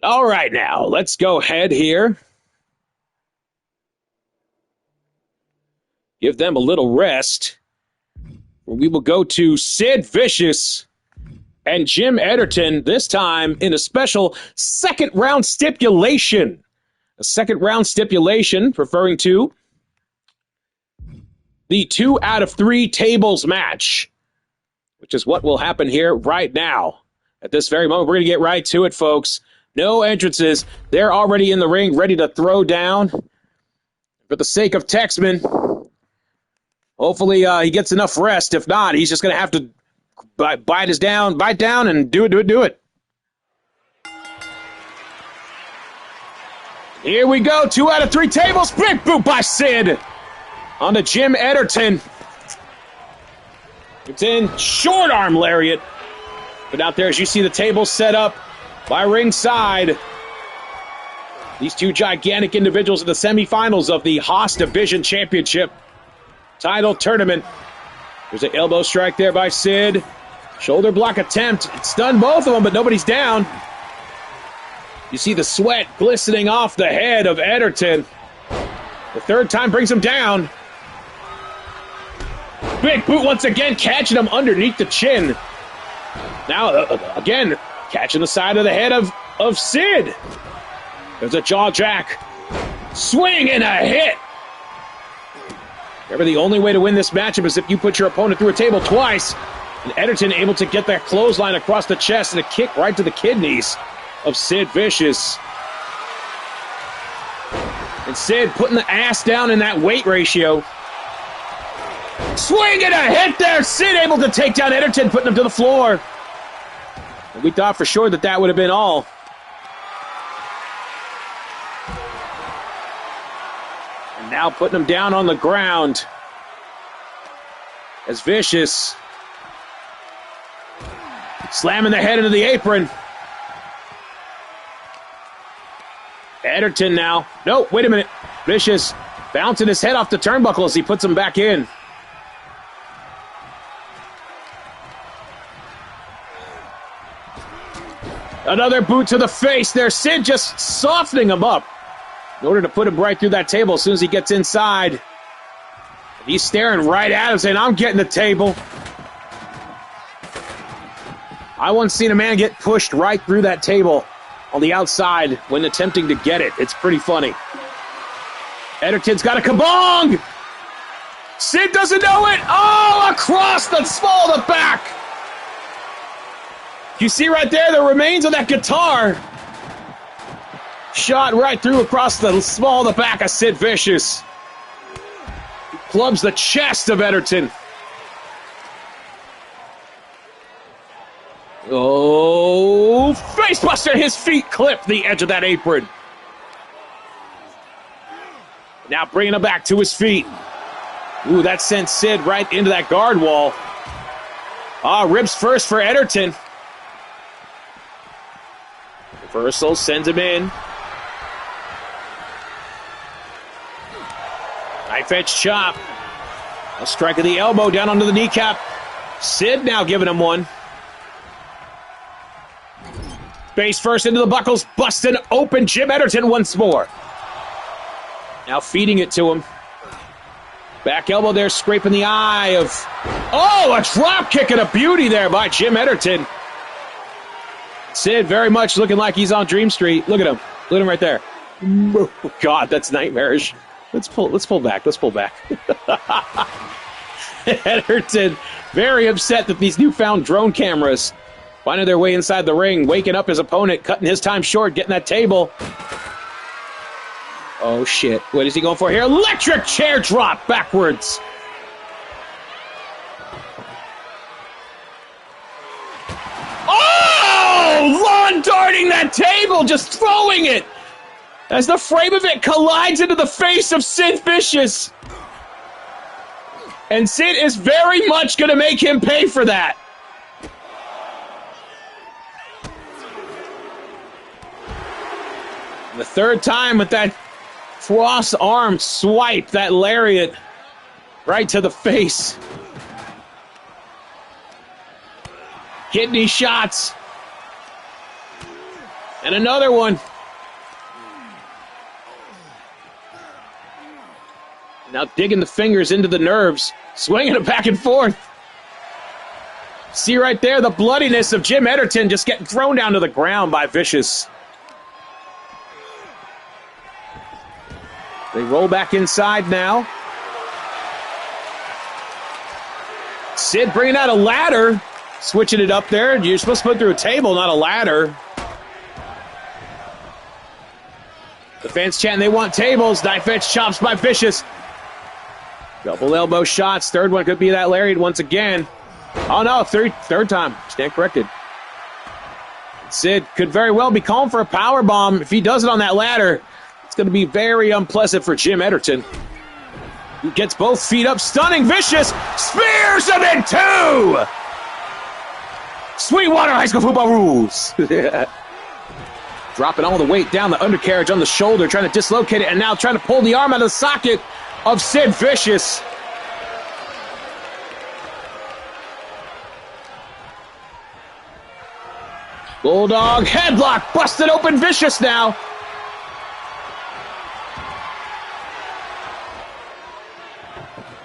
All right, now, let's go ahead here. Give them a little rest. We will go to Sid Vicious and Jim Ederton, this time in a special second round stipulation. A second round stipulation referring to the 2 out of 3 tables match, which is what will happen here right now. At this very moment, we're going to get right to it, folks. No entrances. They're already in the ring, ready to throw down. For the sake of Texman, hopefully he gets enough rest. If not, he's just going to have to bite down and do it. Here we go, 2 out of 3 tables. Big boot by Sid on to Jim Ederton. It's in short arm lariat. But out there, as you see the table set up by ringside, these two gigantic individuals in the semifinals of the Haas Division Championship title tournament. There's an elbow strike there by Sid. Shoulder block attempt. It stunned both of them, but nobody's down. You see the sweat glistening off the head of Ederton. The third time brings him down. Big boot once again, catching him underneath the chin. Now, again, catching the side of the head of Sid. There's a jaw jack. Swing and a hit. Remember, the only way to win this matchup is if you put your opponent through a table twice. And Ederton able to get that clothesline across the chest and a kick right to the kidneys of Sid Vicious. And Sid putting the ass down in that weight ratio. Swing and a hit there. Sid able to take down Ederton, putting him to the floor. And we thought for sure that would have been all. And now putting him down on the ground. As Vicious slamming the head into the apron. Ederton now. No, wait a minute. Vicious bouncing his head off the turnbuckle as he puts him back in. Another boot to the face there. Sid just softening him up in order to put him right through that table as soon as he gets inside. He's staring right at him saying, I'm getting the table. I once seen a man get pushed right through that table on the outside when attempting to get it. It's pretty funny. Ederton's got a kabong! Sid doesn't know it! Oh, across the small of the back! You see right there the remains of that guitar. Shot right through across the small of the back of Sid Vicious. He clubs the chest of Ederton. Oh, facebuster! His feet clip the edge of that apron. Now bringing him back to his feet. Ooh, that sent Sid right into that guard wall. Ribs first for Ederton. Reversal sends him in. Knife edge chop. A strike of the elbow down onto the kneecap. Sid now giving him one. Face first into the buckles, busting open Jim Ederton once more. Now feeding it to him. Back elbow there, scraping the eye of... Oh, a drop kick and a beauty there by Jim Ederton. Sid very much looking like he's on Dream Street. Look at him. Look at him right there. Oh, God, that's nightmarish. Let's pull back. Ederton very upset that these newfound drone cameras finding their way inside the ring, waking up his opponent, cutting his time short, getting that table. Oh, shit. What is he going for here? Electric chair drop backwards. Oh! Lawn darting that table, just throwing it as the frame of it collides into the face of Sid Vicious. And Sid is very much going to make him pay for that. The third time with that cross arm swipe, that lariat right to the face. Kidney shots. And another one. Now digging the fingers into the nerves, swinging it back and forth. See right there the bloodiness of Jim Ederton just getting thrown down to the ground by Vicious. They roll back inside now. Sid bringing out a ladder, switching it up there. You're supposed to put through a table, not a ladder. The fans chanting they want tables. Knife edge chops by Vicious. Double elbow shots. Third one could be that lariat once again. Oh no, third time. Stand corrected. Sid could very well be calling for a power bomb. If he does it on that ladder, it's going to be very unpleasant for Jim Ederton. He gets both feet up, stunning Vicious. Spears him in two! Sweetwater High School football rules. Dropping all the weight down the undercarriage on the shoulder, trying to dislocate it, and now trying to pull the arm out of the socket of Sid Vicious. Bulldog headlock, busted open Vicious now.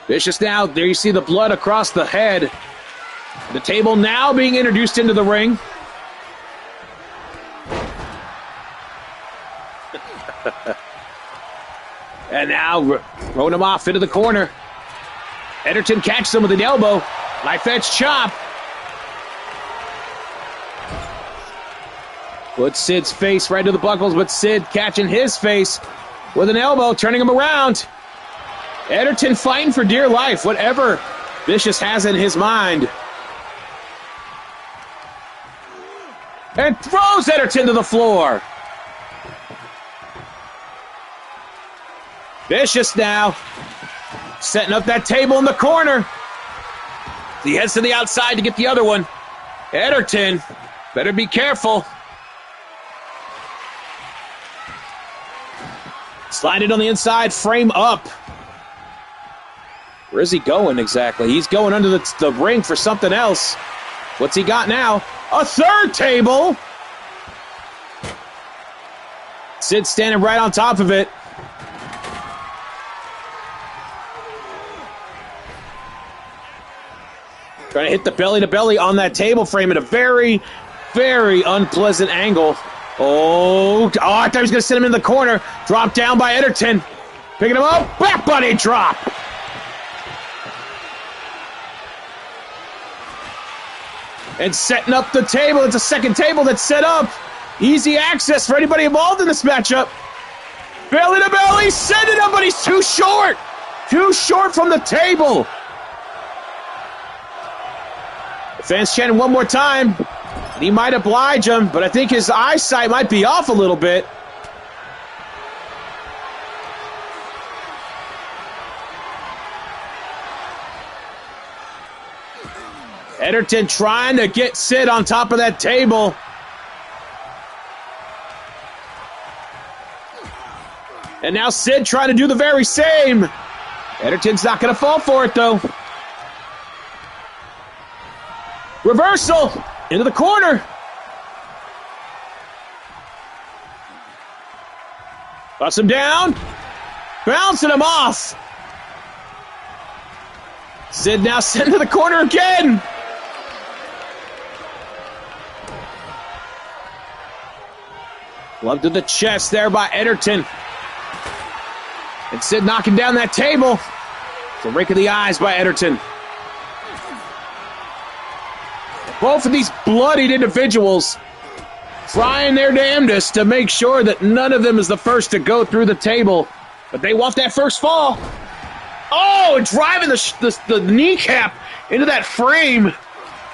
Vicious now, there you see the blood across the head. The table now being introduced into the ring. And now throwing him off into the corner. Ederton catches him with an elbow. Knife edge chop. Puts Sid's face right to the buckles, but Sid catching his face with an elbow, turning him around. Ederton fighting for dear life, whatever Vicious has in his mind. And throws Ederton to the floor. Vicious now setting up that table in the corner. He heads to the outside to get the other one. Ederton, better be careful. Slide it on the inside, frame up. Where is he going exactly? He's going under the ring for something else. What's he got now? A third table! Sid standing right on top of it. Trying to hit the belly-to-belly on that table frame at a very, very unpleasant angle. Oh, I thought he was going to send him in the corner. Dropped down by Ederton. Picking him up. Back body drop. And setting up the table. It's a second table that's set up. Easy access for anybody involved in this matchup. Belly to belly. Send it up, but he's too short. Too short from the table. The fans chanting one more time. He might oblige him, but I think his eyesight might be off a little bit. Ederton trying to get Sid on top of that table. And now Sid trying to do the very same. Ederton's not going to fall for it, though. Reversal into the corner. Busts him down. Bouncing him off. Sid now sent to the corner again. Glove to the chest there by Ederton. And Sid knocking down that table. It's a rake of the eyes by Ederton. Both of these bloodied individuals trying their damnedest to make sure that none of them is the first to go through the table. But they want that first fall. Oh, driving the kneecap into that frame.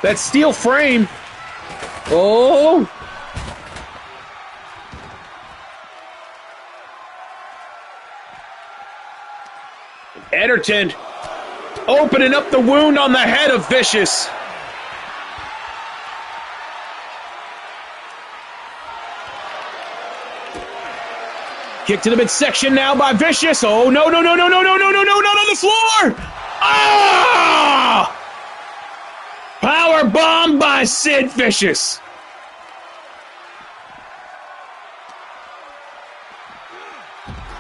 That steel frame. Oh. Ederton opening up the wound on the head of Vicious. Kick to the midsection now by Vicious. Oh, no, not on the floor. Ah! Power bomb by Sid Vicious.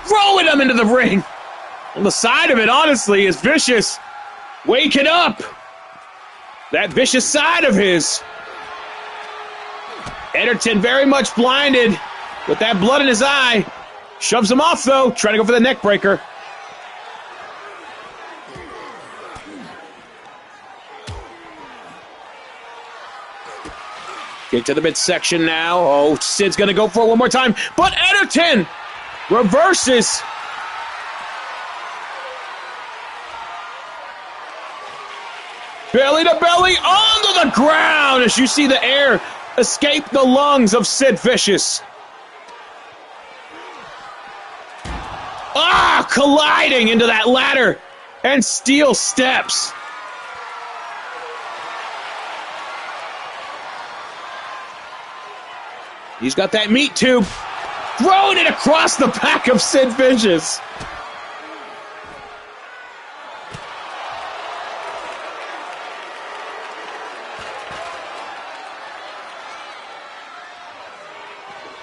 Throwing him into the ring. On the side of it, honestly, is Vicious waking up. That vicious side of his. Ederton very much blinded with that blood in his eye. Shoves him off, though, trying to go for the neck breaker. Kick to the midsection now. Oh, Sid's going to go for it one more time. But Ederton reverses. Belly to belly onto the ground as you see the air escape the lungs of Sid Vicious. Ah, colliding into that ladder and steel steps. He's got that meat tube. Throwing it across the back of Sid Vicious.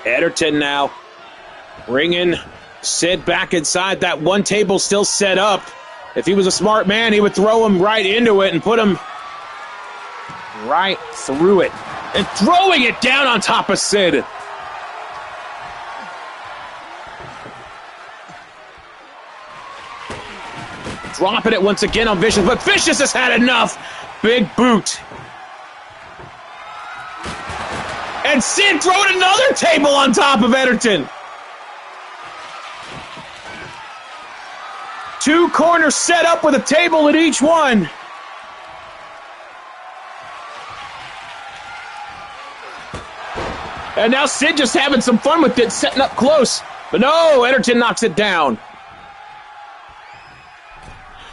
Ederton now bringing Sid back inside. That one table still set up. If he was a smart man, he would throw him right into it and put him right through it. And throwing it down on top of Sid. Dropping it once again on Vicious, but Vicious has had enough. Big boot. And Sid throwing another table on top of Ederton. Two corners set up with a table at each one. And now Sid just having some fun with it, setting up close. But no, Ederton knocks it down.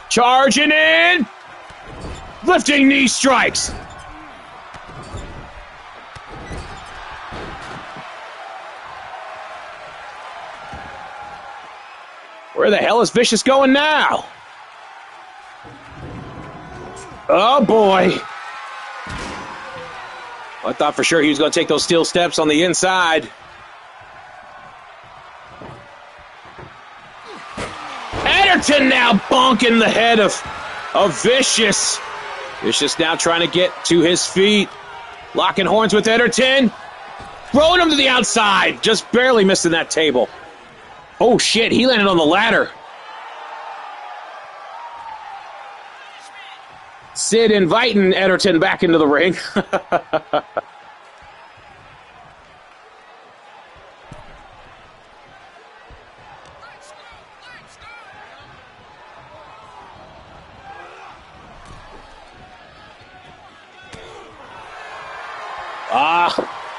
Charging in. Lifting knee strikes. Where the hell is Vicious going now? Oh, boy. I thought for sure he was going to take those steel steps on the inside. Ederton now bonking the head of Vicious. Vicious now trying to get to his feet. Locking horns with Ederton. Throwing him to the outside. Just barely missing that table. Oh, shit, he landed on the ladder. Sid inviting Ederton back into the ring.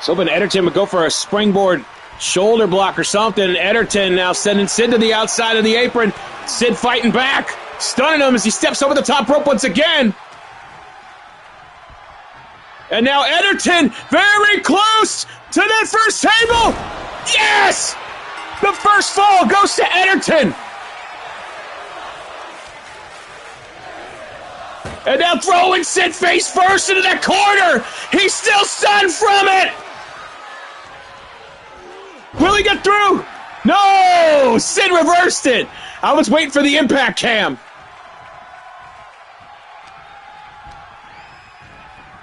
So hoping Ederton would go for a springboard shoulder block or something. Ederton now sending Sid to the outside of the apron. Sid fighting back, stunning him as he steps over the top rope once again. And now Ederton very close to that first table. Yes! The first fall goes to Ederton. And now throwing Sid face first into that corner. He's still stunned from it. Will he get through? No! Sid reversed it. I was waiting for the impact cam.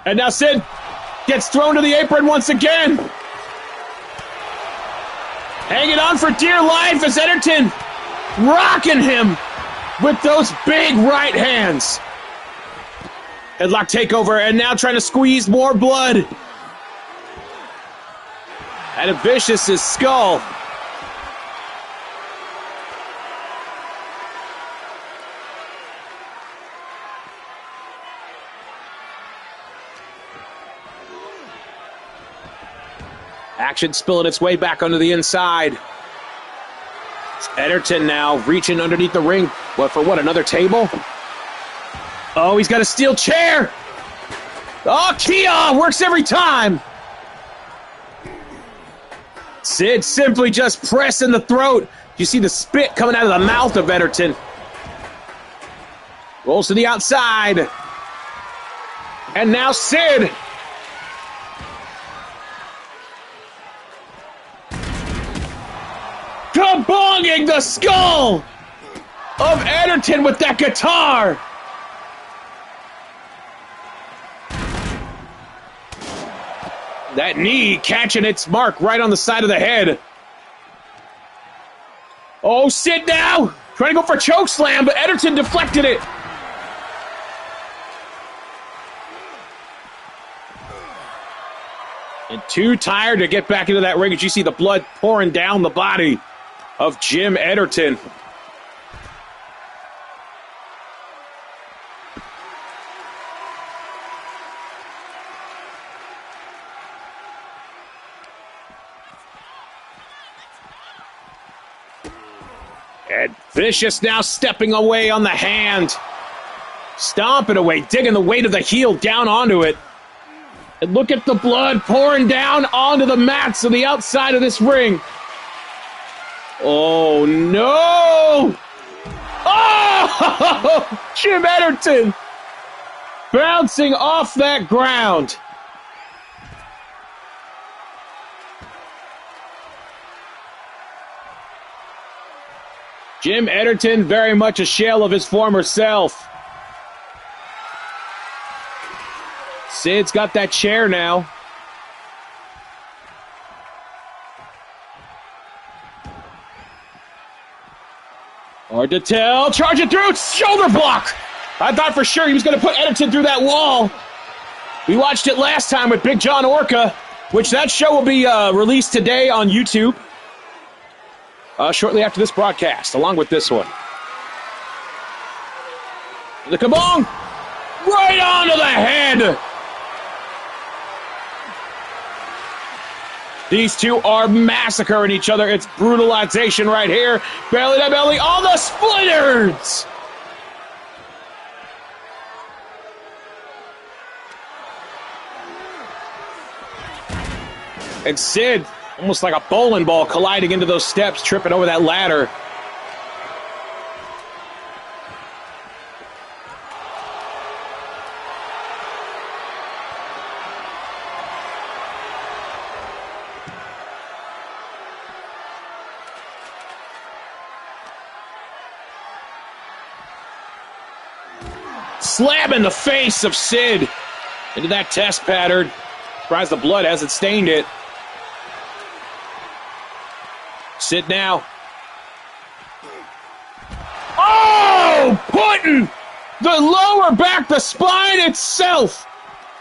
And now Sid gets thrown to the apron once again. Hanging on for dear life as Ederton rocking him with those big right hands. Headlock takeover, and now trying to squeeze more blood out of Vicious's skull. Action spilling its way back onto the inside. It's Ederton now reaching underneath the ring. What, for what, another table? Oh, he's got a steel chair. Oh, Kia works every time. Sid simply just pressing the throat. You see the spit coming out of the mouth of Ederton. Rolls to the outside. And now Sid. Kabonging the skull of Ederton with that guitar. That knee catching its mark right on the side of the head. Oh, Sid now trying to go for a choke slam, but Ederton deflected it. And too tired to get back into that ring as you see the blood pouring down the body of Jim Ederton. And Vicious now stepping away on the hand. Stomping away, digging the weight of the heel down onto it. And look at the blood pouring down onto the mats on the outside of this ring. Oh, no! Oh! Jim Ederton bouncing off that ground. Jim Ederton, very much a shell of his former self. Sid's got that chair now. Hard to tell. Charge it through. Shoulder block. I thought for sure he was going to put Ederton through that wall. We watched it last time with Big John Orca, which that show will be released today on YouTube. Shortly after this broadcast, along with this one. The kabong! Right onto the head! These two are massacring each other. It's brutalization right here. Belly to belly on the splitters! And Sid, almost like a bowling ball, colliding into those steps, tripping over that ladder. Slam in the face of Sid into that test pattern. Surprised the blood hasn't stained it. Sid now. Oh! Putting the lower back, the spine itself,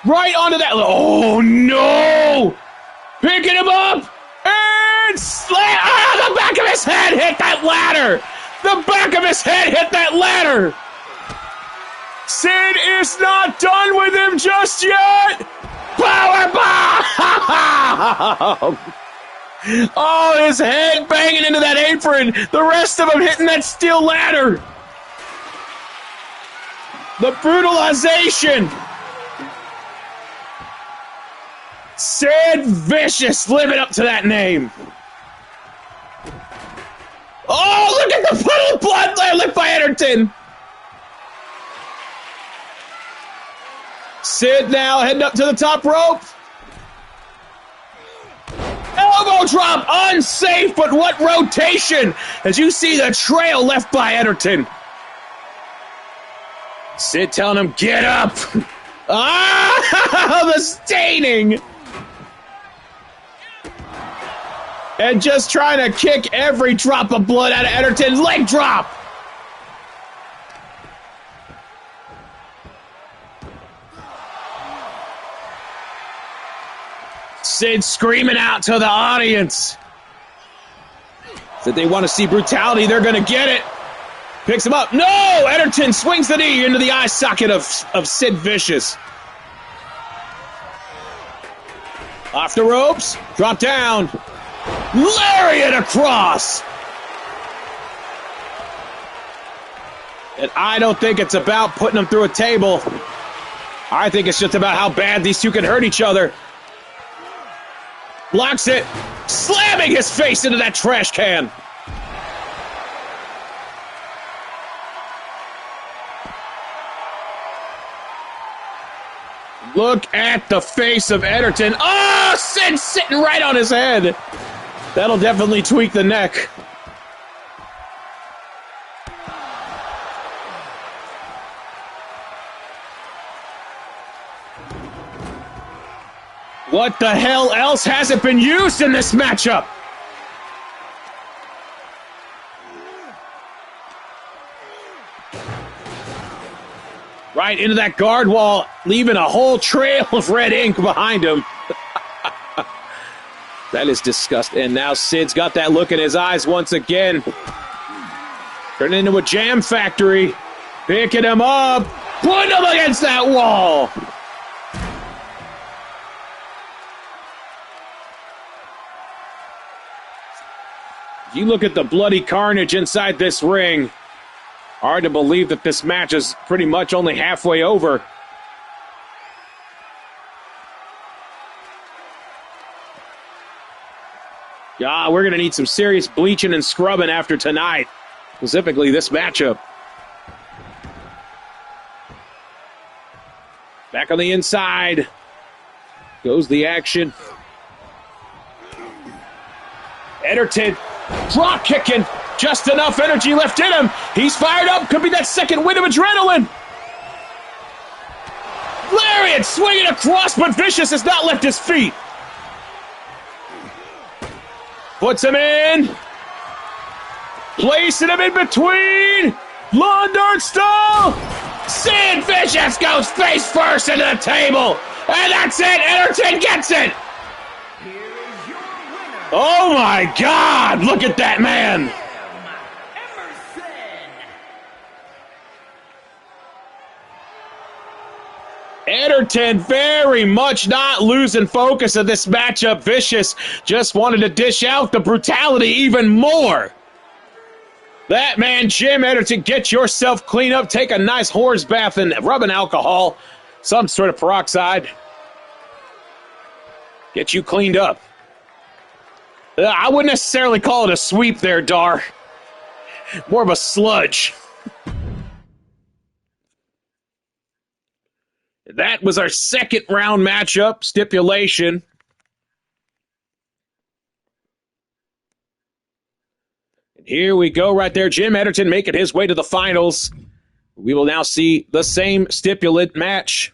right onto that. Oh, no! Picking him up and slam. Ah, the back of his head hit that ladder! The back of his head hit that ladder! Sid is not done with him just yet! Powerbomb! Oh, his head banging into that apron. The rest of him hitting that steel ladder. The brutalization. Sid Vicious living up to that name. Oh, look at the puddle of blood there lit by Ederton. Sid now heading up to the top rope. Elbow drop, unsafe, but what rotation as you see the trail left by Ederton. Sid telling him, get up. Ah, the staining. And just trying to kick every drop of blood out of Ederton's leg drop. Sid screaming out to the audience that they want to see brutality. They're going to get it. Picks him up. No! Ederton swings the knee into the eye socket of Sid Vicious. Off the ropes. Drop down. Lariat across. And I don't think it's about putting them through a table. I think it's just about how bad these two can hurt each other. Blocks it, slamming his face into that trash can. Look at the face of Ederton. Oh, Sid sitting right on his head. That'll definitely tweak the neck. What the hell else hasn't been used in this matchup? Right into that guard wall, leaving a whole trail of red ink behind him. That is disgusting. And now Sid's got that look in his eyes once again. Turning into a jam factory. Picking him up. Putting him against that wall. You look at the bloody carnage inside this ring. Hard to believe that this match is pretty much only halfway over. We're going to need some serious bleaching and scrubbing after tonight, specifically this matchup. Back on the inside goes the action. Ederton drop kicking. Just enough energy left in him. He's fired up. Could be that second wind of adrenaline. Lariat swinging across, but Vicious has not left his feet. Puts him in. Placing him in between. Lawn dart style. Sid Vicious goes face first into the table. And that's it. Ederton gets it. Oh my God. Look at that man. Ederton very much not losing focus of this matchup. Vicious just wanted to dish out the brutality even more. That man, Jim Ederton, get yourself clean up. Take a nice horse bath and rub an alcohol, some sort of peroxide. Get you cleaned up. I wouldn't necessarily call it a sweep there, Dar. More of a sludge. That was our second round matchup stipulation. And here we go right there. Jim Ederton making his way to the finals. We will now see the same stipulant match.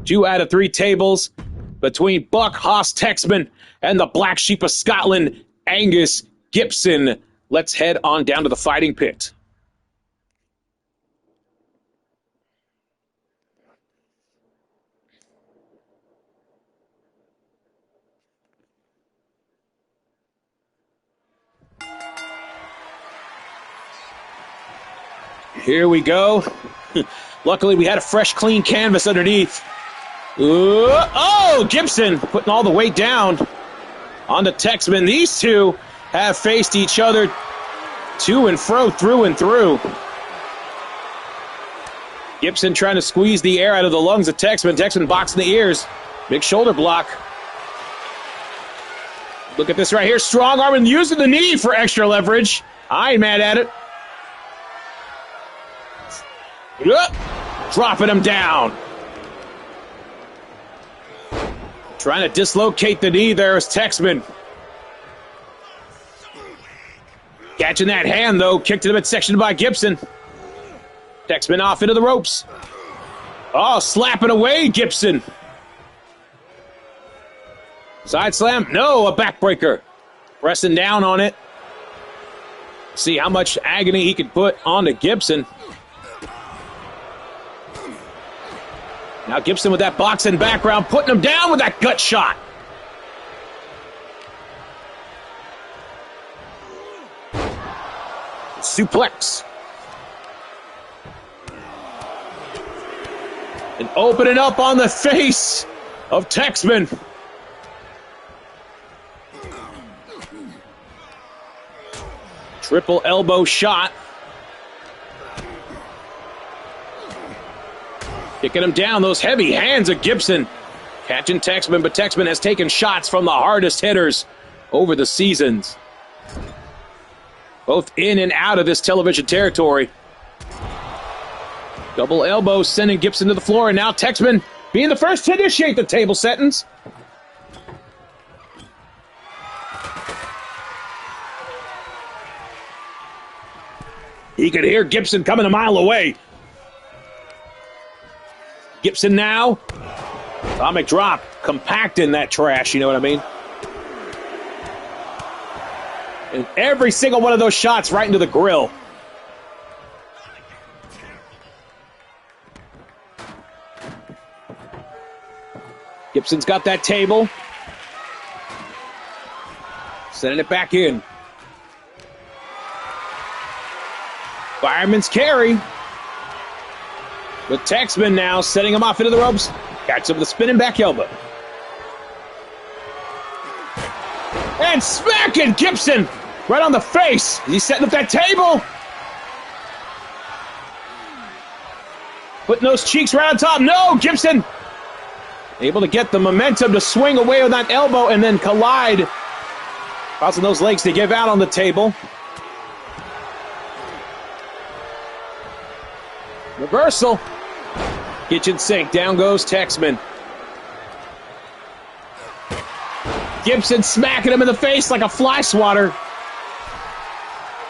2 out of 3 tables between Buck Haas Texman and the Black Sheep of Scotland, Angus Gibson. Let's head on down to the fighting pit. Here we go. Luckily, we had a fresh, clean canvas underneath. Oh, Gibson putting all the weight down on the Texman. These two have faced each other to and fro, through and through. Gibson trying to squeeze the air out of the lungs of Texman. Texman boxing the ears. Big shoulder block. Look at this right here. Strong arm and using the knee for extra leverage. I ain't mad at it. Dropping him down. Trying to dislocate the knee there is Texman. Catching that hand, though. Kicked to the midsection by Gibson. Texman off into the ropes. Oh, slapping away Gibson. Side slam. No, a backbreaker. Pressing down on it. See how much agony he can put onto Gibson. Now Gibson with that boxing background, putting him down with that gut shot. Suplex. And opening up on the face of Texman. Triple elbow shot. Kicking him down, those heavy hands of Gibson. Catching Texman, but Texman has taken shots from the hardest hitters over the seasons. Both in and out of this television territory. Double elbow sending Gibson to the floor, and now Texman being the first to initiate the table sentence. He could hear Gibson coming a mile away. Gibson now. Atomic drop. Compacting that trash, you know what I mean? And every single one of those shots right into the grill. Gibson's got that table. Sending it back in. Fireman's carry. With Texman now setting him off into the ropes. Catches him with a spinning back elbow. And smacking Gibson right on the face. He's setting up that table. Putting those cheeks right on top. No, Gibson able to get the momentum to swing away with that elbow and then collide Causing those legs to give out on the table. Reversal. Kitchen sink. Down goes Texman. Gibson smacking him in the face like a fly swatter.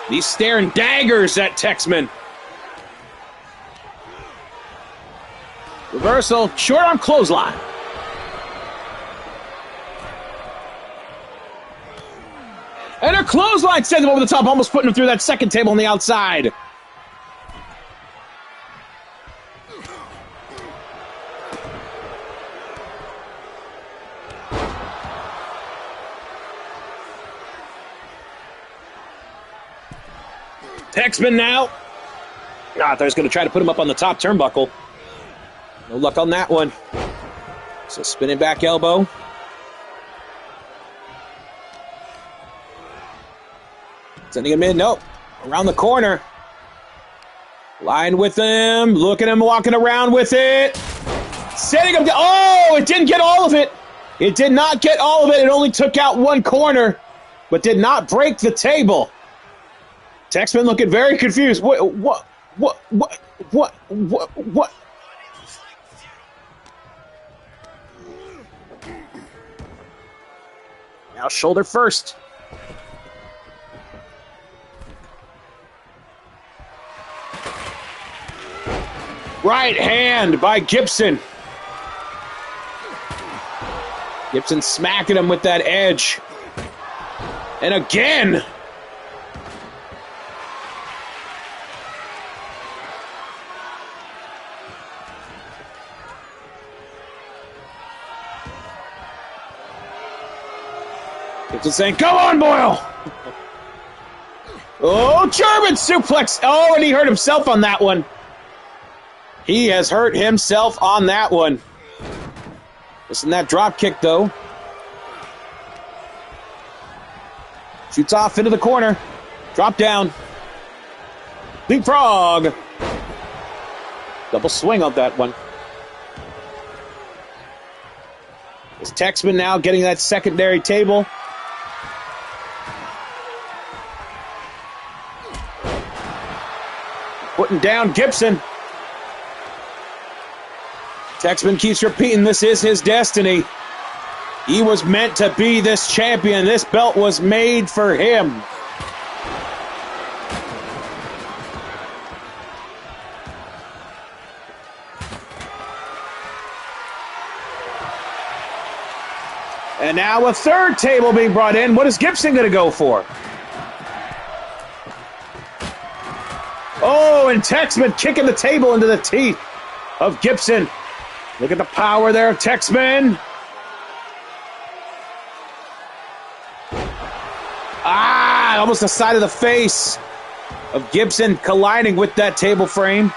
He's staring daggers at Texman. Reversal. Short arm clothesline. And a clothesline sends him over the top, almost putting him through that second table on the outside. Texman now. There's going to try to put him up on the top turnbuckle. No luck on that one. So spinning back elbow. Sending him in. Nope. Around the corner. Lying with him. Look at him walking around with it. Setting him down. Oh, it didn't get all of it. It did not get all of it. It only took out one corner, but did not break the table. Texman looking very confused. What? Now shoulder first. Right hand by Gibson. Gibson smacking him with that edge. And again. Gibson saying, "Go on, Boyle!" Oh, German suplex. Oh, and he hurt himself on that one. He has hurt himself on that one. Listen to that drop kick, though. Shoots off into the corner. Drop down. Leapfrog. Double swing on that one. Is Texman now getting that secondary table? Putting down Gibson. Texman keeps repeating this is his destiny. He was meant to be this champion. This belt was made for him. And now a third table being brought in. What is Gibson going to go for? Oh, and Texman kicking the table into the teeth of Gibson. Look at the power there of Texman. Almost the side of the face of Gibson colliding with that table frame.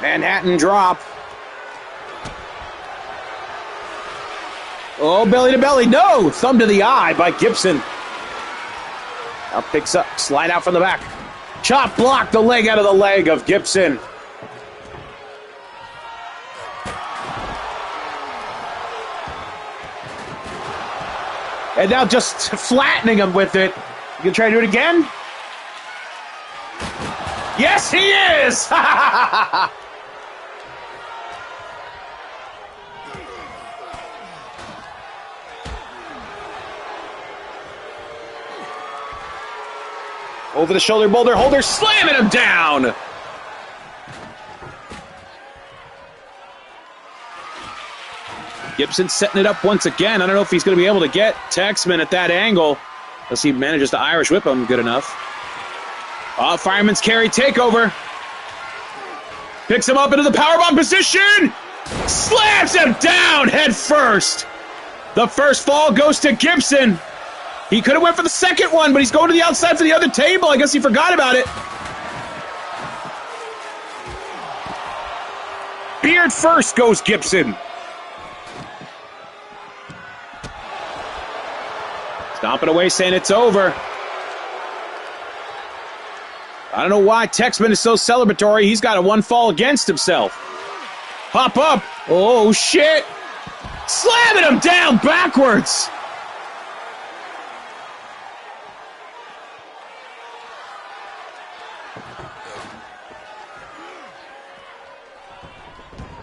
Manhattan drop. Oh, belly to belly. No! Thumb to the eye by Gibson. Now picks up. Slide out from the back. Chop block the leg out of the leg of Gibson. And now just flattening him with it. You gonna try to do it again? Yes, he is! Over the shoulder boulder holder, slamming him down. Gibson setting it up once again. I don't know if he's going to be able to get Texman at that angle. Unless he manages to Irish whip him good enough. Fireman's carry takeover. Picks him up into the powerbomb position. Slams him down head first. The first fall goes to Gibson. He could have went for the second one, but he's going to the outside for the other table. I guess he forgot about it. Beard first goes Gibson. Stomping away, saying it's over. I don't know why Texman is so celebratory. He's got a one fall against himself. Hop up. Oh, shit. Slamming him down backwards.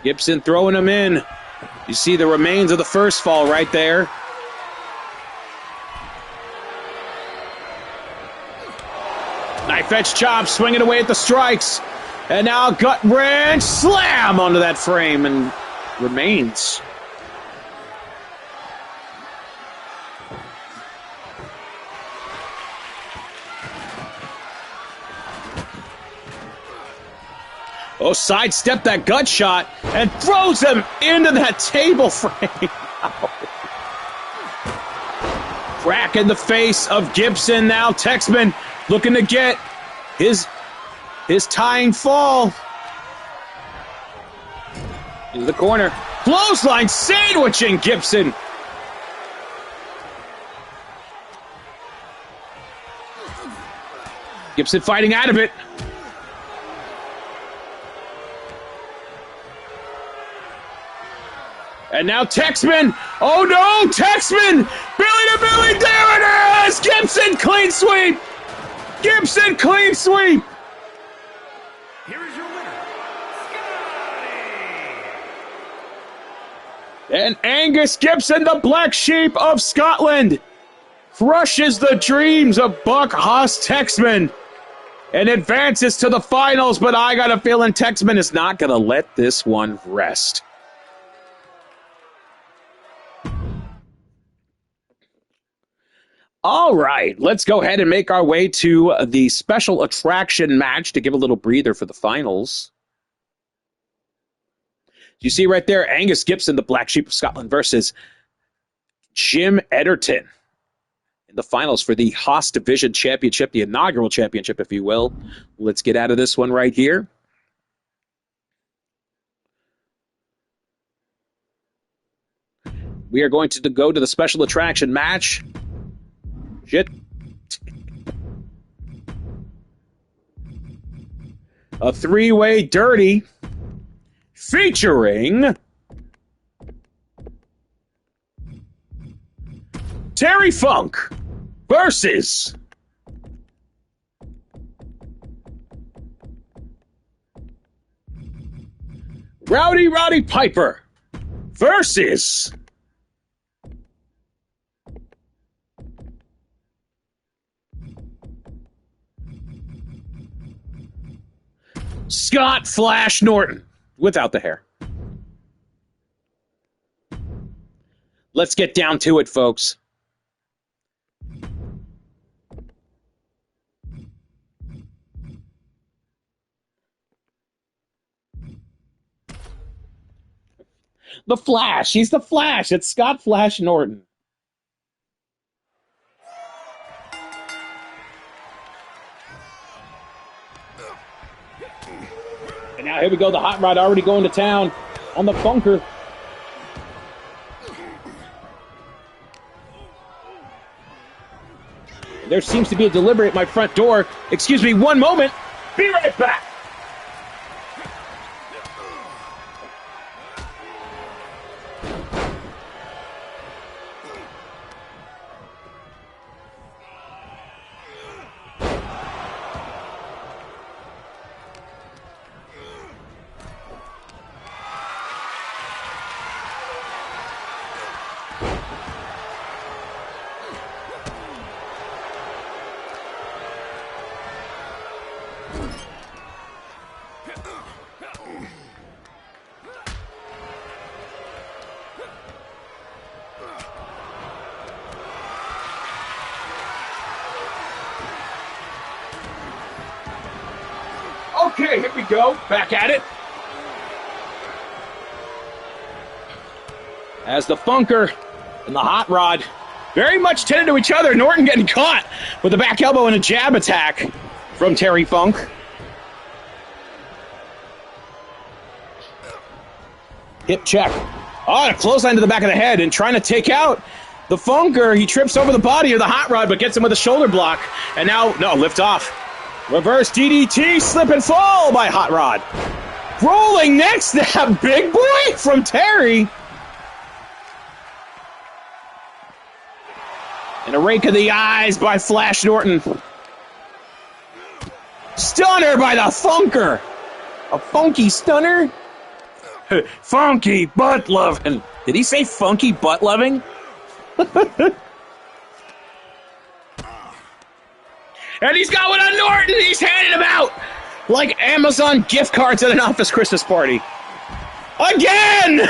Gibson throwing him in. You see the remains of the first fall right there. Knife edge chop, swinging away at the strikes. And now gut wrench, slam onto that frame and remains. Oh, sidestepped that gut shot and throws him into that table frame. Crack in the face of Gibson now. Texman looking to get his tying fall. Into the corner. Clothesline sandwiching Gibson. Gibson fighting out of it. And now Texman. Oh no, Texman! Billy to Billy, there it is! Gibson clean sweep! Gibson clean sweep! Here is your winner, Scotty! And Angus Gibson, the black sheep of Scotland, crushes the dreams of Buck Haas Texman and advances to the finals, but I got a feeling Texman is not going to let this one rest. All right, let's go ahead and make our way to the special attraction match to give a little breather for the finals. You see right there, Angus Gibson, the Black Sheep of Scotland, versus Jim Ederton in the finals for the Haas Division Championship, the inaugural championship, if you will. Let's get out of this one right here. We are going to go to the special attraction match. Shit. A three-way dirty featuring Terry Funk versus Rowdy Piper versus Scott Flash Norton, without the hair. Let's get down to it, folks. The Flash. He's the Flash. It's Scott Flash Norton. And now here we go. The Hot Rod already going to town on the Funker. There seems to be a delivery at my front door. Excuse me, one moment. Be right back. Okay, here we go. Back at it. As the Funker and the Hot Rod very much tended to each other. Norton getting caught with a back elbow and a jab attack from Terry Funk. Hip check. Oh, and a clothesline to the back of the head and trying to take out The Funker, he trips over the body of the Hot Rod, but gets him with a shoulder block. And now, no, lift off. Reverse DDT, slip and fall by Hot Rod. Rolling next snap, big boy from Terry. And a rake of the eyes by Flash Norton. Stunner by the Funker. A funky stunner. Funky butt loving. Did he say funky butt loving? And he's got one on Norton. He's handing him out like Amazon gift cards at an office Christmas party. Again!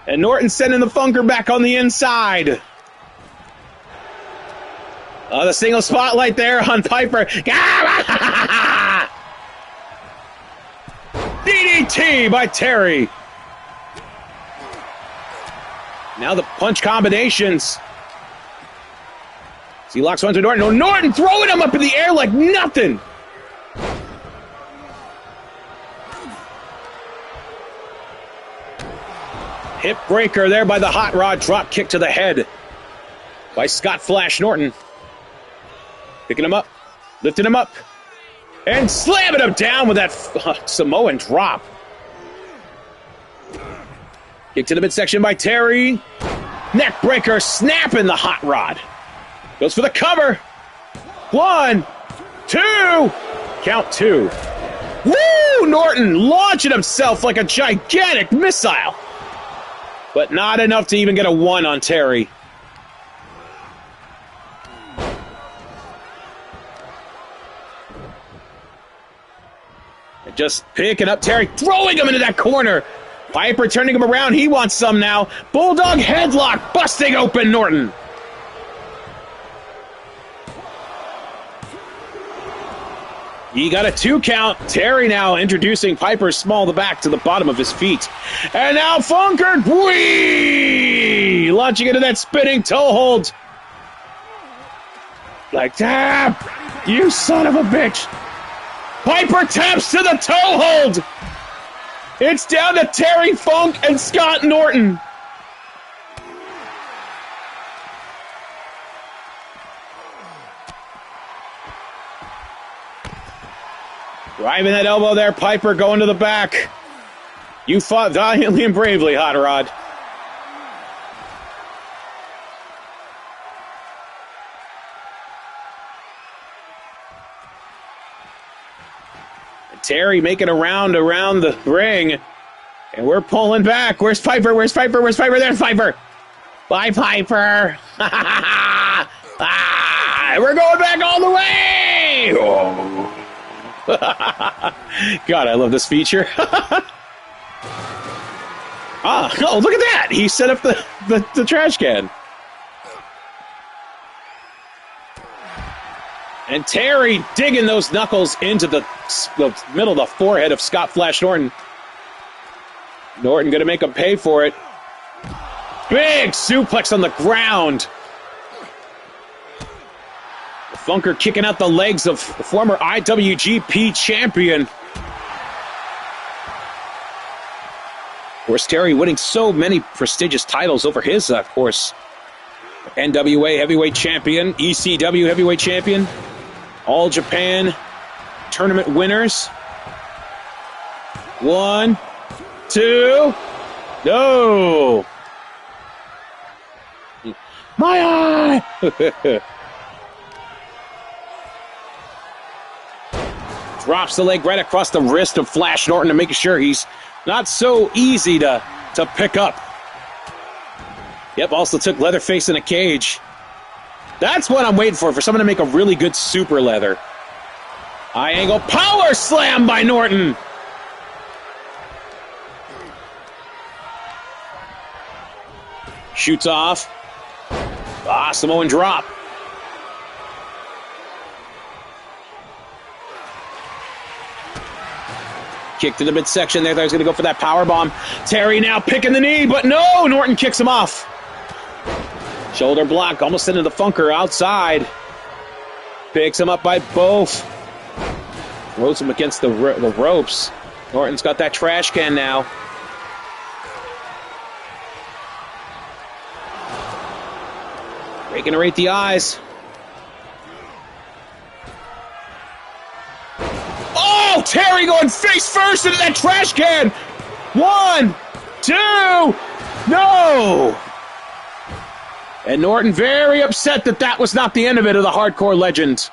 And Norton sending the Funker back on the inside. The single spotlight there on Piper. DDT by Terry. Now the punch combinations. He locks onto Norton. Oh, Norton throwing him up in the air like nothing. Hip breaker there by the Hot Rod. Drop kick to the head by Scott Flash Norton. Picking him up, lifting him up, and slamming him down with that Samoan drop. Kick to the midsection by Terry. Neck breaker, snapping the Hot Rod. Goes for the cover. 1, 2. Count 2. Woo! Norton launching himself like a gigantic missile. But not enough to even get a 1 on Terry. And just picking up Terry, throwing him into that corner. Piper turning him around. He wants some now. Bulldog headlock, busting open Norton. He got a 2 count. Terry now introducing Piper small the back to the bottom of his feet. And now Funker, whee! Launching into that spinning toe hold. Like, tap! You son of a bitch! Piper taps to the toe hold! It's down to Terry Funk and Scott Norton. Driving that elbow there, Piper going to the back. You fought valiantly and bravely, Hot Rod. And Terry making a round around the ring. And we're pulling back. Where's Piper? Where's Piper? Where's Piper? There's Piper. Bye, Piper. We're going back all the way. Oh. God, I love this feature. Oh, look at that! He set up the trash can. And Terry digging those knuckles into the middle of the forehead of Scott Flash Norton. Norton going to make him pay for it. Big suplex on the ground. Funker kicking out the legs of the former IWGP champion. Of course, Terry winning so many prestigious titles over his, of course, NWA Heavyweight Champion, ECW Heavyweight Champion, All Japan Tournament winners. 1, 2, no! My eye! Drops the leg right across the wrist of Flash Norton to make sure he's not so easy to pick up. Yep, also took Leatherface in a cage. That's what I'm waiting for someone to make a really good super leather. High angle power slam by Norton. Shoots off. Samoan drop. Kick to the midsection there. He's going to go for that power bomb. Terry now picking the knee, but no! Norton kicks him off. Shoulder block, almost into the Funker outside. Picks him up by both. Throws him against the ropes. Norton's got that trash can now. Regenerate the eyes. Oh, Terry going face first into that trash can. 1, 2, no. And Norton very upset that that was not the end of it of the hardcore legend.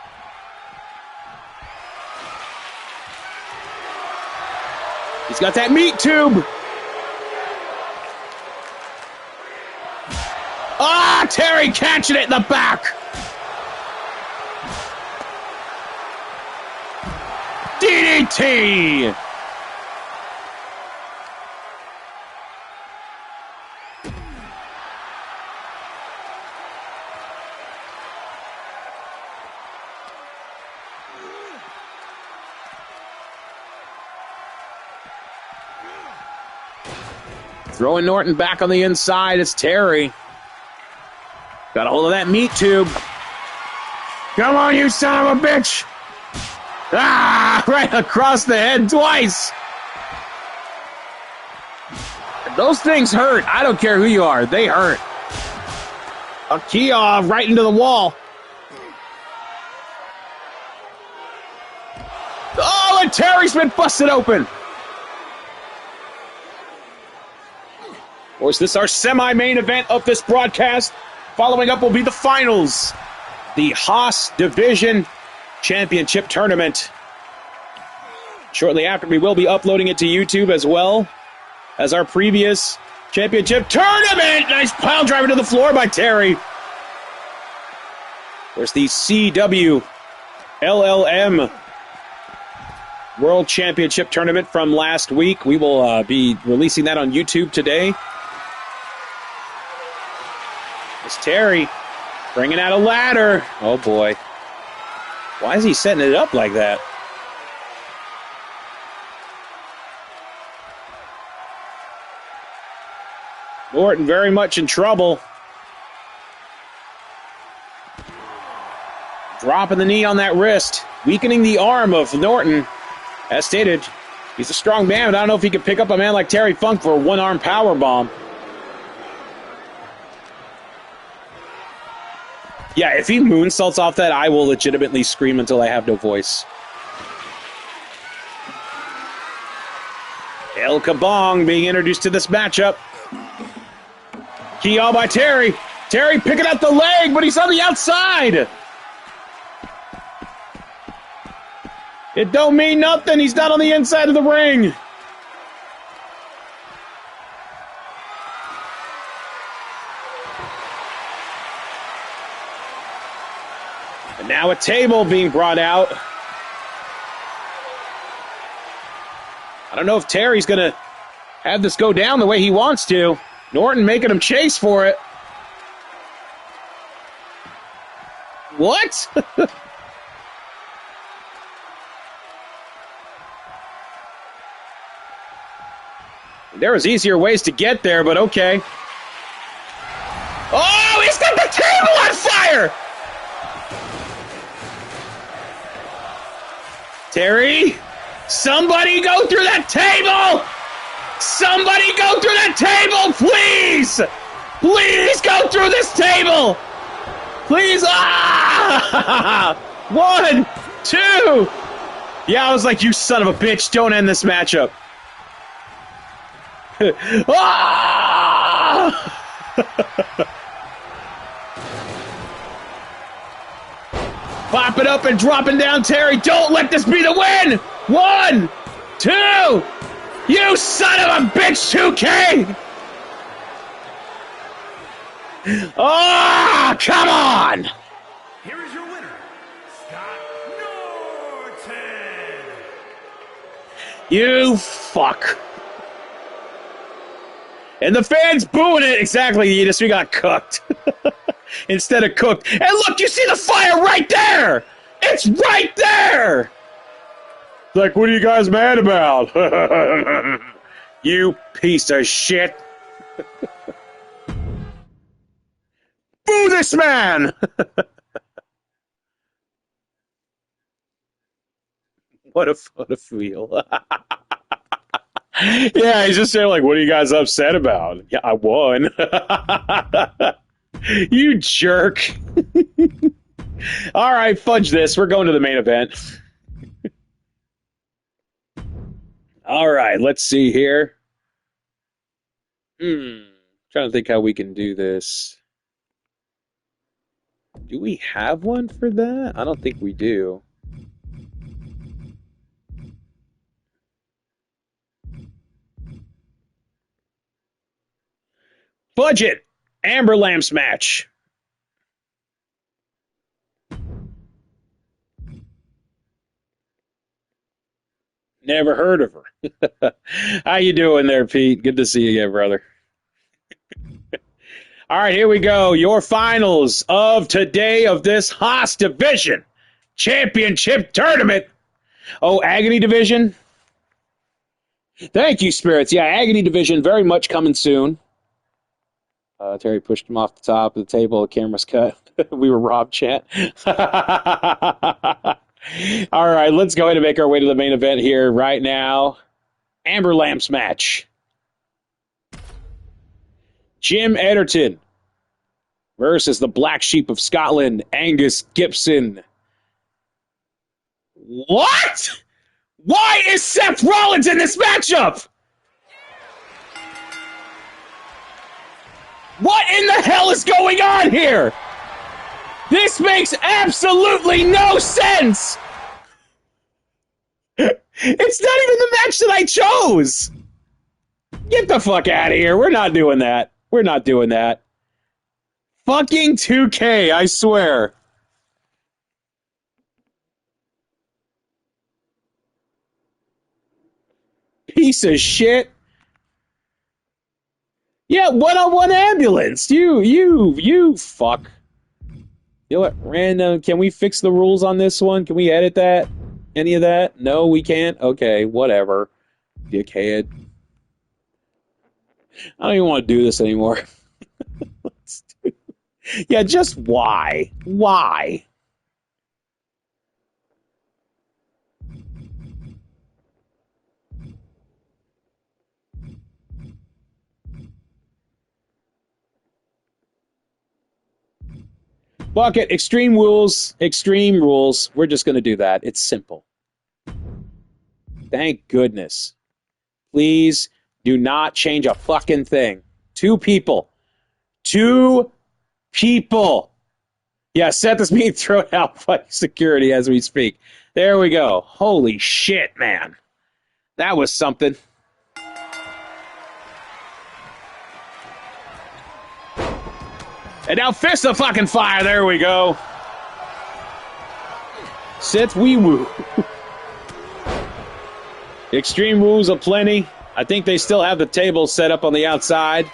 He's got that meat tube. Ah, Terry catching it in the back. DDT. Throwing Norton back on the inside. It's Terry. Got a hold of that meat tube. Come on, you son of a bitch! Ah! Right across the head twice! Those things hurt. I don't care who you are. They hurt. A key off right into the wall. Oh, and Terry's been busted open. Or is this our semi-main event of this broadcast? Following up will be the finals. The Haas Division Championship Tournament. Shortly after, we will be uploading it to YouTube as well as our previous championship tournament. Nice pile driver to the floor by Terry. There's the CW LLM World Championship Tournament from last week. We will be releasing that on YouTube today. It's Terry bringing out a ladder. Oh, boy. Why is he setting it up like that? Norton very much in trouble. Dropping the knee on that wrist. Weakening the arm of Norton. As stated, he's a strong man, but I don't know if he could pick up a man like Terry Funk for a one-arm power bomb. Yeah, if he moonsaults off that, I will legitimately scream until I have no voice. El Kabong being introduced to this matchup. Key all by Terry. Terry picking up the leg, but he's on the outside. It don't mean nothing. He's not on the inside of the ring. And now a table being brought out. I don't know if Terry's going to have this go down the way he wants to. Norton making him chase for it. What? There was easier ways to get there, but okay. Oh, he's got the table on fire! Terry, somebody go through that table! Somebody go through that table, please! Please go through this table! Please! Ah! 1, 2! Yeah, I was like, you son of a bitch, don't end this matchup. Ah! Popping up and dropping down Terry. Don't let this be the win! 1, 2! You son of a bitch, 2K! Oh, come on! Here is your winner, Scott Norton. You fuck. And the fans booing it. Exactly, we got cooked. Instead of cooked. And look, you see the fire right there! It's right there! Like, what are you guys mad about? You piece of shit. Boo this man! What a feel. Yeah, he's just saying, like, what are you guys upset about? Yeah, I won. You jerk. All right, fudge this. We're going to the main event. All right, let's see here. Trying to think how we can do this. Do we have one for that? I don't think we do. Budget Amber Lamps match. Never heard of her. How you doing there, Pete? Good to see you again, brother. All right, here we go. Your finals of today of this Haas Division Championship Tournament. Oh, Agony Division? Thank you, Spirits. Yeah, Agony Division very much coming soon. Terry pushed him off the top of the table. The camera's cut. We were robbed, chat. All right, let's go ahead and make our way to the main event here right now. Amber Lamps match. Jim Ederton versus the Black Sheep of Scotland, Angus Gibson. What? Why is Seth Rollins in this matchup? What in the hell is going on here? This makes absolutely no sense. It's not even the match that I chose. Get the fuck out of here. We're not doing that. We're not doing that. Fucking 2K, I swear. Piece of shit. Yeah, one-on-one ambulance. You fuck. You know what? Random. Can we fix the rules on this one? Can we edit that? Any of that? No, we can't? Okay, whatever. Dickhead. I don't even want to do this anymore. Yeah, just why? Why? Fuck it. Extreme rules. Extreme rules. We're just going to do that. It's simple. Thank goodness. Please do not change a fucking thing. Two people. Yeah, Seth is being thrown out by security as we speak. There we go. Holy shit, man. That was something. And now Fist of fucking Fire. There we go. Sith wee woo. Extreme rules aplenty. I think they still have the tables set up on the outside.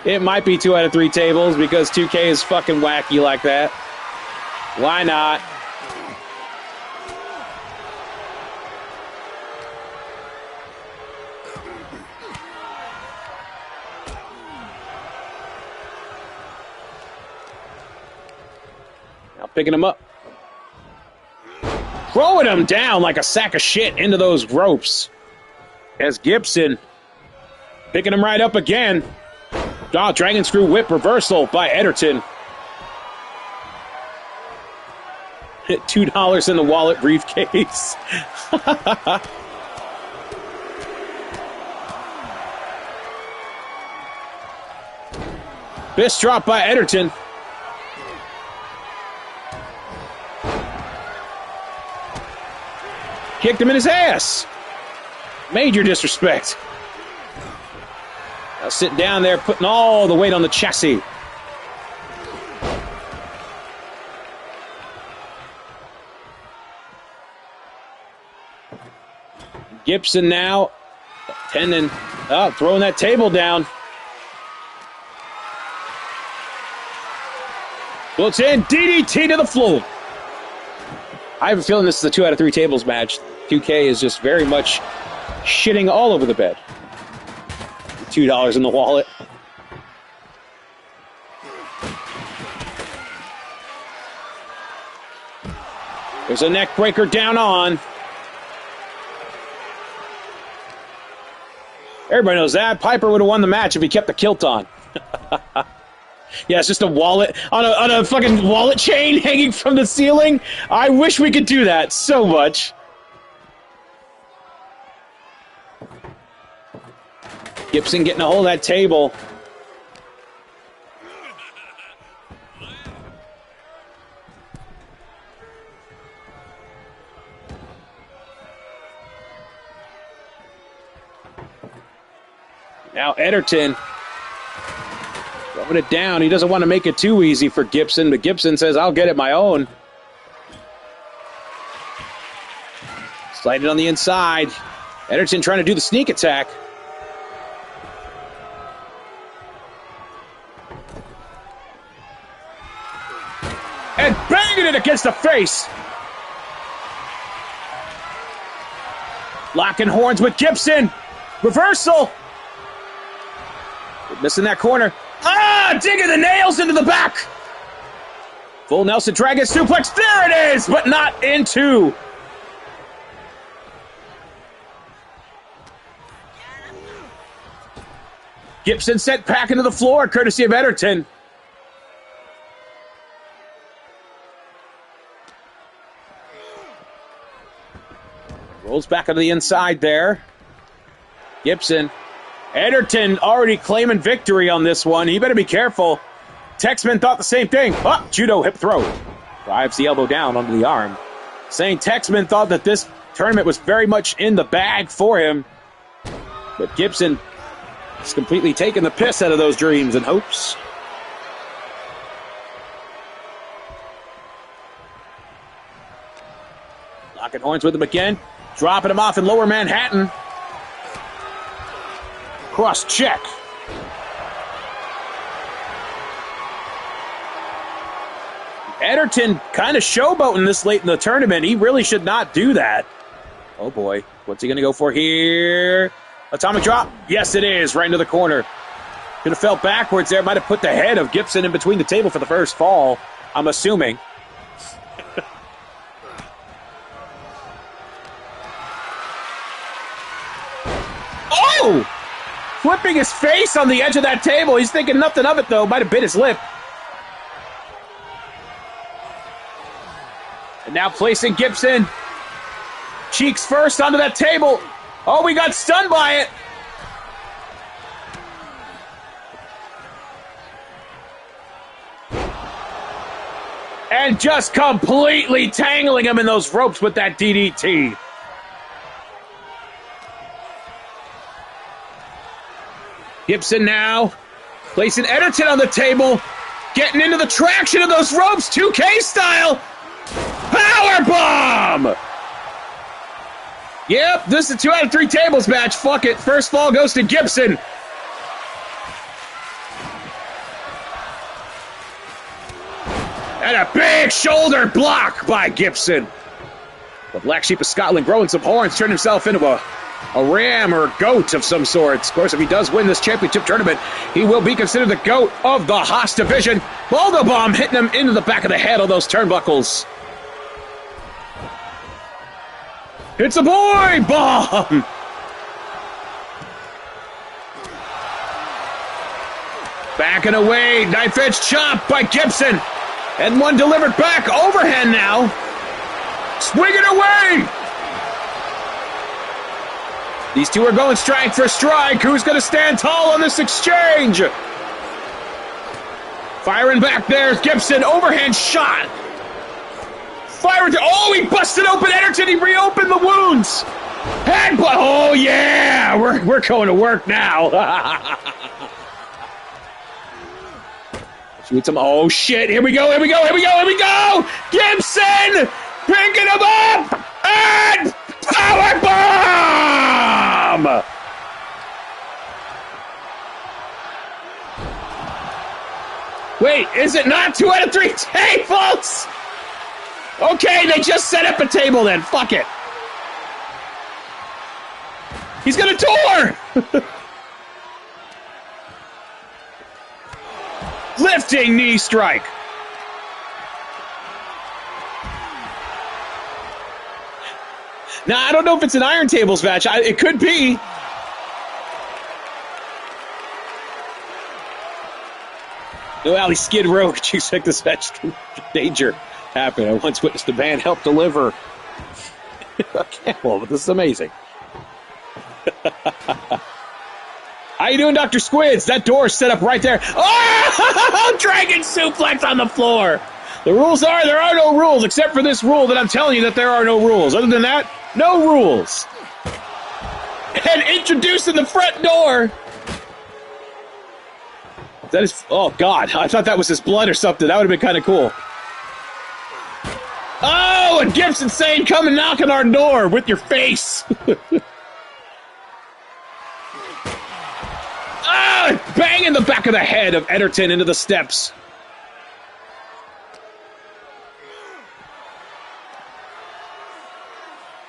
It might be 2 out of 3 tables because 2K is fucking wacky like that. Why not? Now picking him up. Throwing him down like a sack of shit into those ropes. As Gibson picking him right up again. Oh, Dragon Screw Whip reversal by Ederton. $2 in the wallet briefcase. Fist drop by Ederton. Kicked him in his ass. Major disrespect. Now sitting down there, putting all the weight on the chassis. Gibson now tending, throwing that table down. Looks in, DDT to the floor. I have a feeling this is a 2 out of 3 tables match. 2K is just very much shitting all over the bed. $2 in the wallet. There's a neck breaker down on. Everybody knows that. Piper would have won the match if he kept the kilt on. Yeah, it's just a wallet on a fucking wallet chain hanging from the ceiling. I wish we could do that so much. Gibson getting a hold of that table. Now Ederton throwing it down. He doesn't want to make it too easy for Gibson, but Gibson says, I'll get it my own. Slide it on the inside. Ederton trying to do the sneak attack. And banging it against the face. Locking horns with Gibson. Reversal. Missing that corner. Ah! Digging the nails into the back. Full Nelson Dragon suplex. There it is, but not into. Gibson sent back into the floor, courtesy of Ederton. Rolls back onto the inside there. Gibson. Ederton already claiming victory on this one. He better be careful. Texman thought the same thing. Oh, judo hip throw. Drives the elbow down onto the arm. Saying Texman thought that this tournament was very much in the bag for him. But Gibson has completely taken the piss out of those dreams and hopes. Locking horns with him again. Dropping him off in Lower Manhattan. Cross check. Ederton kind of showboating this late in the tournament. He really should not do that. Oh boy. What's he going to go for here? Atomic drop? Yes, it is. Right into the corner. Could have fell backwards there. Might have put the head of Gibson in between the table for the first fall, I'm assuming. Oh! Flipping his face on the edge of that table. He's thinking nothing of it, though. Might have bit his lip. And now placing Gibson. Cheeks first onto that table. Oh, we got stunned by it. And just completely tangling him in those ropes with that DDT. Gibson now placing Ederton on the table, getting into the traction of those ropes, 2K style. Powerbomb! Yep, this is a 2 out of 3 tables match. Fuck it. First fall goes to Gibson. And a big shoulder block by Gibson. The Black Sheep of Scotland growing some horns, turned himself into a ram or a goat of some sorts. Of course, if he does win this championship tournament, he will be considered the GOAT of the Haas division. Baldo bomb hitting him into the back of the head on those turnbuckles. It's a boy bomb! Backing away, knife edge chop by Gibson. And one delivered back, overhand now. Swinging away! These two are going strike for strike. Who's going to stand tall on this exchange? Firing back there's Gibson, overhand shot. Firing to, oh, he busted open Ederton, he reopened the wounds. Headbutt, oh yeah, we're going to work now. Shoot some, oh shit, here we go. Gibson, picking him up, and powerbomb! Wait, is it not 2 out of 3 tables? Okay, they just set up a table then. Fuck it. He's gonna tour! Lifting knee strike. Now, I don't know if it's an Iron Tables match. It could be. No alley skid row. Could you expect this match danger happen? I once witnessed a man help deliver. Okay, well, but this is amazing. How you doing, Dr. Squids? That door is set up right there. Oh! Dragon suplex on the floor. The rules are there are no rules, except for this rule that I'm telling you that there are no rules. Other than that, no rules. And introducing the front door. That is, oh God, I thought that was his blood or something. That would have been kind of cool. Oh, and Gibson saying, come and knock on our door with your face. Ah, banging the back of the head of Ederton into the steps.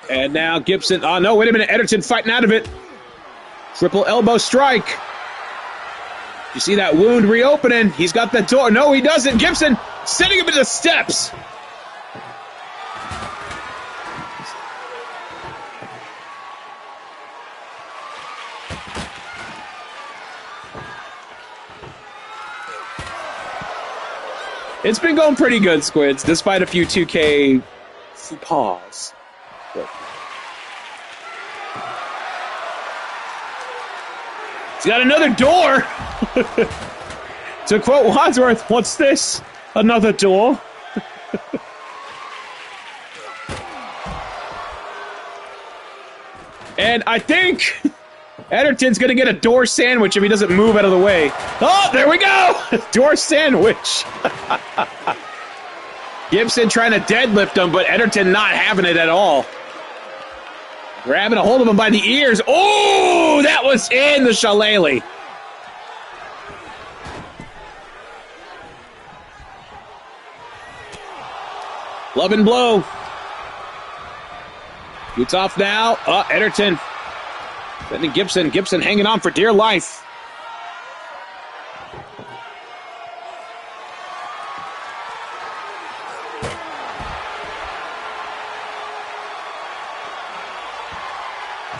And now Gibson, oh no, wait a minute, Ederton fighting out of it. Triple elbow strike. You see that wound reopening. He's got the door. No, he doesn't. Gibson sending him into the steps. It's been going pretty good, Squids, despite a few 2K faux pas. He's got another door! To quote Wadsworth, what's this? Another door? And I think Ederton's going to get a door sandwich if he doesn't move out of the way. Oh, there we go! Door sandwich. Gibson trying to deadlift him, but Ederton not having it at all. Grabbing a hold of him by the ears. Oh, that was in the shillelagh. Love and blow. It's off now. Ederton. Then Gibson. Gibson hanging on for dear life.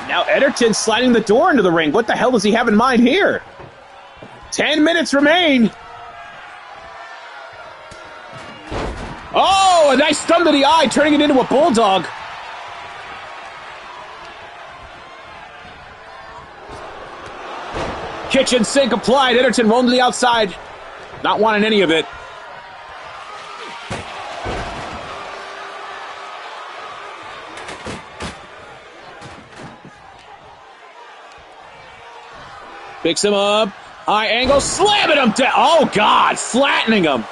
Now Ederton sliding the door into the ring. What the hell does he have in mind here? 10 minutes remain. Oh, a nice thumb to the eye, turning it into a bulldog. Kitchen sink applied. Ederton rolling to the outside. Not wanting any of it. Picks him up. High angle. Slamming him down. Oh, God. Flattening him.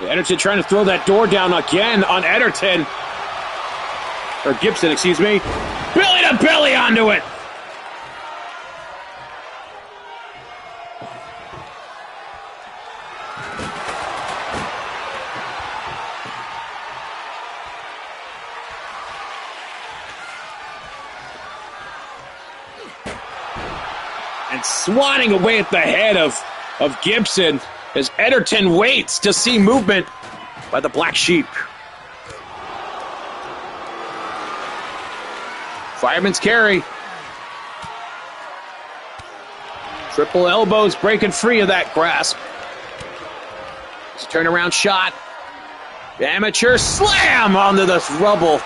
Ederton trying to throw that door down again on Ederton. Or Gibson, excuse me. Belly to belly onto it. And swatting away at the head of Gibson as Ederton waits to see movement by the Black Sheep. Fireman's carry. Triple elbows breaking free of that grasp. It's a turnaround shot. Amateur slam onto the rubble.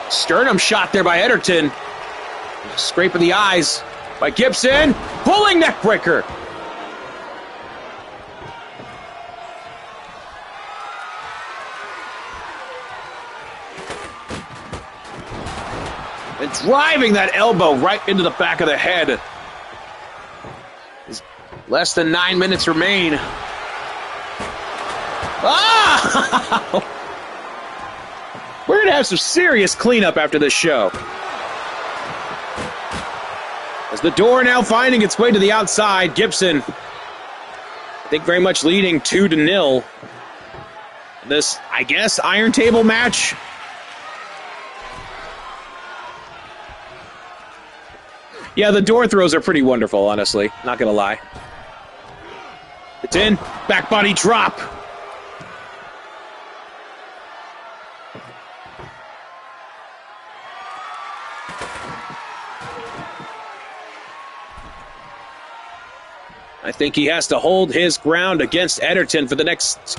Sternum shot there by Ederton. Scraping the eyes by Gibson. Pulling neck breaker. And driving that elbow right into the back of the head. Less than 9 minutes remain. Ah! We're going to have some serious cleanup after this show. As the door now finding its way to the outside, Gibson, I think very much leading 2-0. This, I guess, Iron Table match. Yeah, the door throws are pretty wonderful, honestly. Not going to lie. It's in. Back body drop. I think he has to hold his ground against Ederton for the next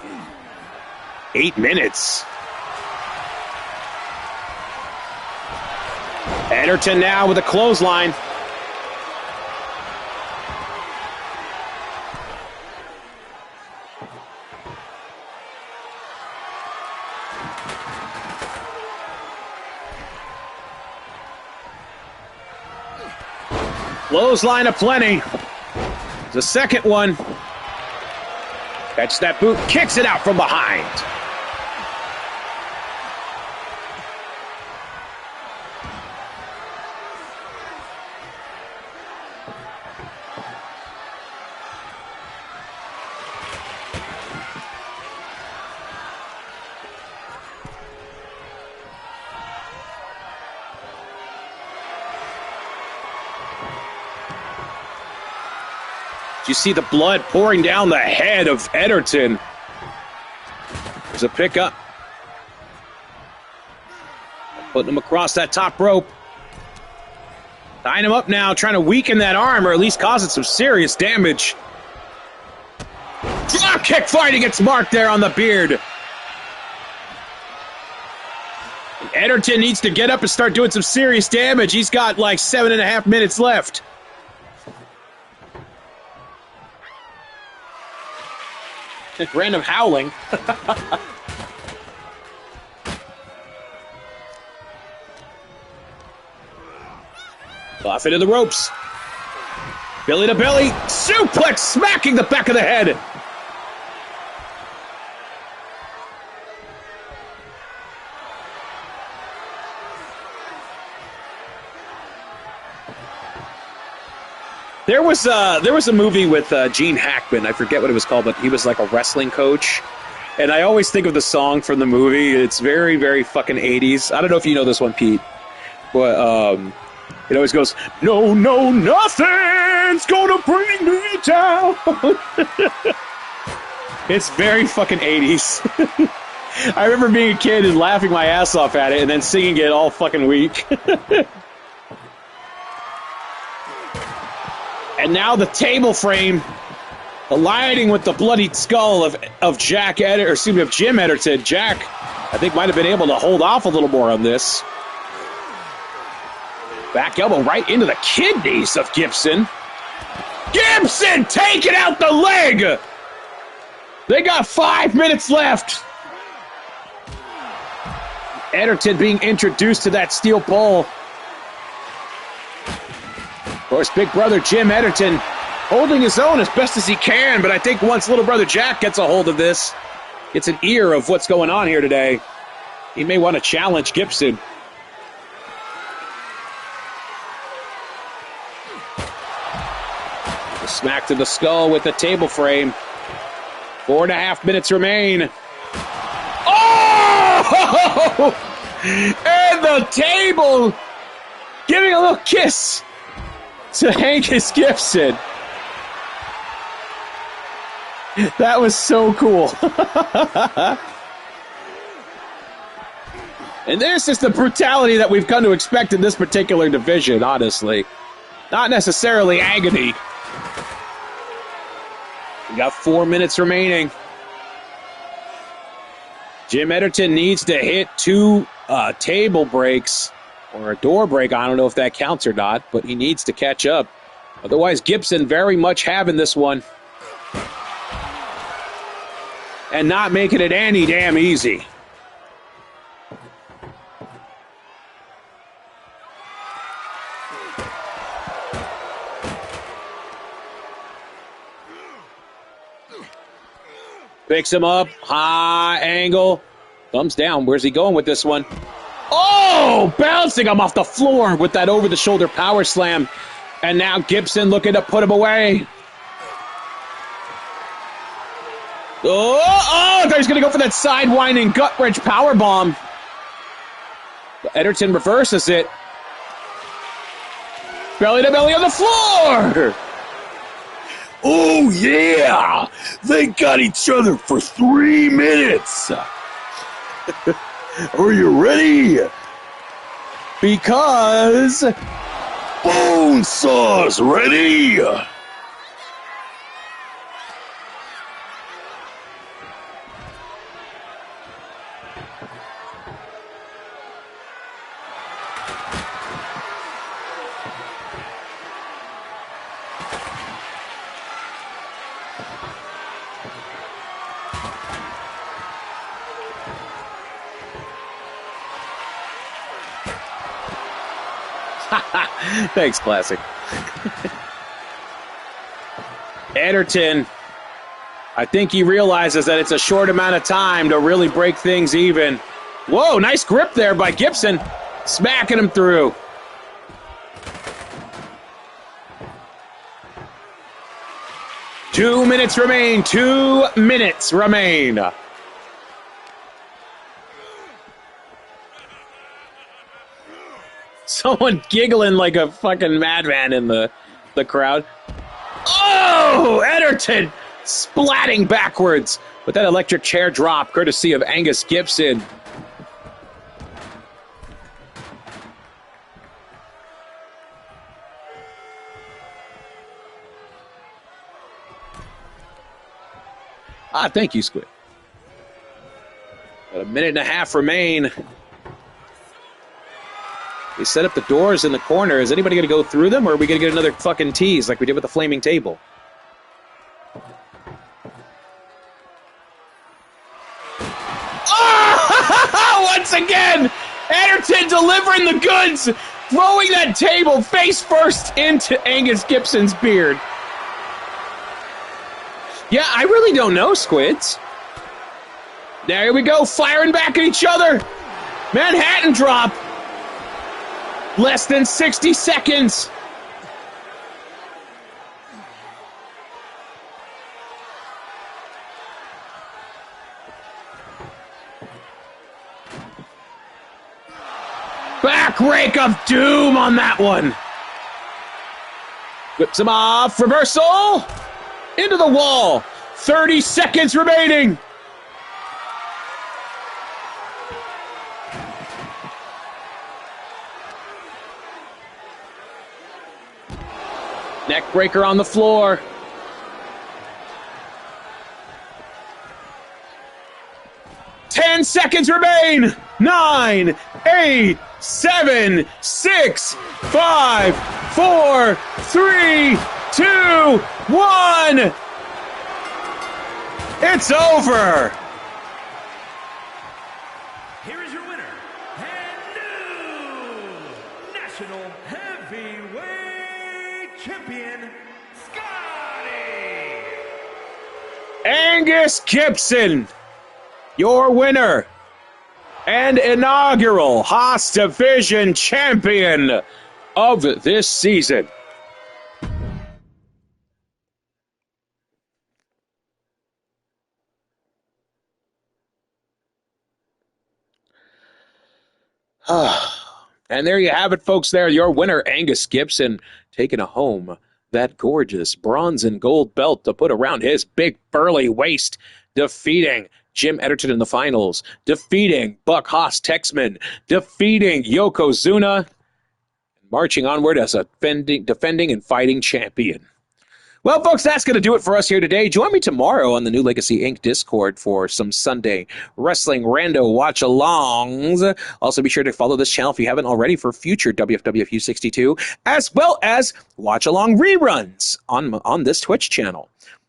8 minutes. Ederton now with a clothesline. Clothesline aplenty. The second one. Catch that boot, kicks it out from behind. You see the blood pouring down the head of Ederton. There's a pickup. Putting him across that top rope. Tying him up now, trying to weaken that arm or at least causing some serious damage. Drop kick fighting its mark there on the beard. Ederton needs to get up and start doing some serious damage. He's got like 7.5 minutes left. Random howling. Off into the ropes. Belly to belly. Suplex smacking the back of the head. There was a movie with Gene Hackman. I forget what it was called, but he was like a wrestling coach. And I always think of the song from the movie. It's very, very fucking 80s. I don't know if you know this one, Pete. But it always goes, no, nothing's gonna bring me down. It's very fucking 80s. I remember being a kid and laughing my ass off at it and then singing it all fucking week. And now the table frame aligning with the bloodied skull of Jim Ederton. Jack, I think, might have been able to hold off a little more on this. Back elbow right into the kidneys of Gibson. Gibson taking out the leg! They got 5 minutes left. Ederton being introduced to that steel pole. Of course, big brother Jim Ederton holding his own as best as he can, but I think once little brother Jack gets a hold of this, gets an ear of what's going on here today, he may want to challenge Gibson. A smack to the skull with the table frame. 4.5 minutes remain. Oh! And the table giving a little kiss to Hankus Gibson. That was so cool. And this is the brutality that we've come to expect in this particular division, honestly. Not necessarily agony. We got 4 minutes remaining. Jim Ederton needs to hit 2 table breaks. Or a door break, I don't know if that counts or not, but he needs to catch up. Otherwise, Gibson very much having this one. And not making it any damn easy. Picks him up, high angle. Thumbs down, where's he going with this one? Oh, bouncing him off the floor with that over-the-shoulder power slam. And now Gibson looking to put him away. Oh, he's going to go for that side-winding gut-wrench powerbomb. Ederton reverses it. Belly to belly on the floor. Oh, yeah! They got each other for 3 minutes! Are you ready? Because Bone Saw's ready! thanks, Classic. Ederton, I think he realizes that it's a short amount of time to really break things even. Whoa, nice grip there by Gibson. Smacking him through. Two minutes remain. Someone giggling like a fucking madman in the crowd. Oh, Ederton splatting backwards with that electric chair drop, courtesy of Angus Gibson. Thank you, Squid. About a minute and a half remain. They set up the doors in the corner. Is anybody going to go through them, or are we going to get another fucking tease like we did with the flaming table? Oh! Once again, Ederton delivering the goods, throwing that table face first into Angus Gibson's beard. Yeah, I really don't know, Squids. There we go, firing back at each other. Manhattan drop. Less than 60 seconds. Back rake of doom on that one. Whips him off. Reversal. Into the wall. 30 seconds remaining. Neck breaker on the floor. Ten seconds remain. 9, 8, 7, 6, 5, 4, 3, 2, 1. It's over. Here is your winner and new National Heavyweight Champion, Scotty! Angus Gibson, your winner and inaugural Haas Division champion of this season. And there you have it, folks. There, your winner, Angus Gibson, taking home that gorgeous bronze and gold belt to put around his big burly waist, defeating Jim Ederton in the finals, defeating Buck Haas Texman, defeating Yokozuna, marching onward as a defending and fighting champion. Well, folks, that's going to do it for us here today. Join me tomorrow on the New Legacy Inc. Discord for some Sunday Wrestling Rando watch-alongs. Also, be sure to follow this channel if you haven't already for future WFWF U62, as well as watch-along reruns on this Twitch channel.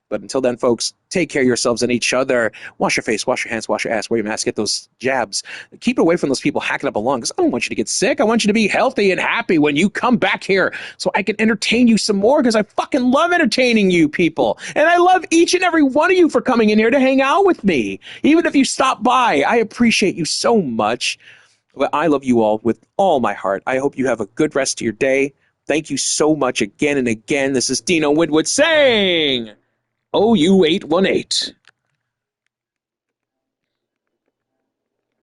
But until then, folks, take care of yourselves and each other. Wash your face, wash your hands, wash your ass, wear your mask, get those jabs. Keep away from those people hacking up a lung, because I don't want you to get sick. I want you to be healthy and happy when you come back here so I can entertain you some more, because I fucking love entertaining you people. And I love each and every one of you for coming in here to hang out with me. Even if you stop by, I appreciate you so much. But I love you all with all my heart. I hope you have a good rest of your day. Thank you so much again and again. This is Dino Winwood saying, OU818.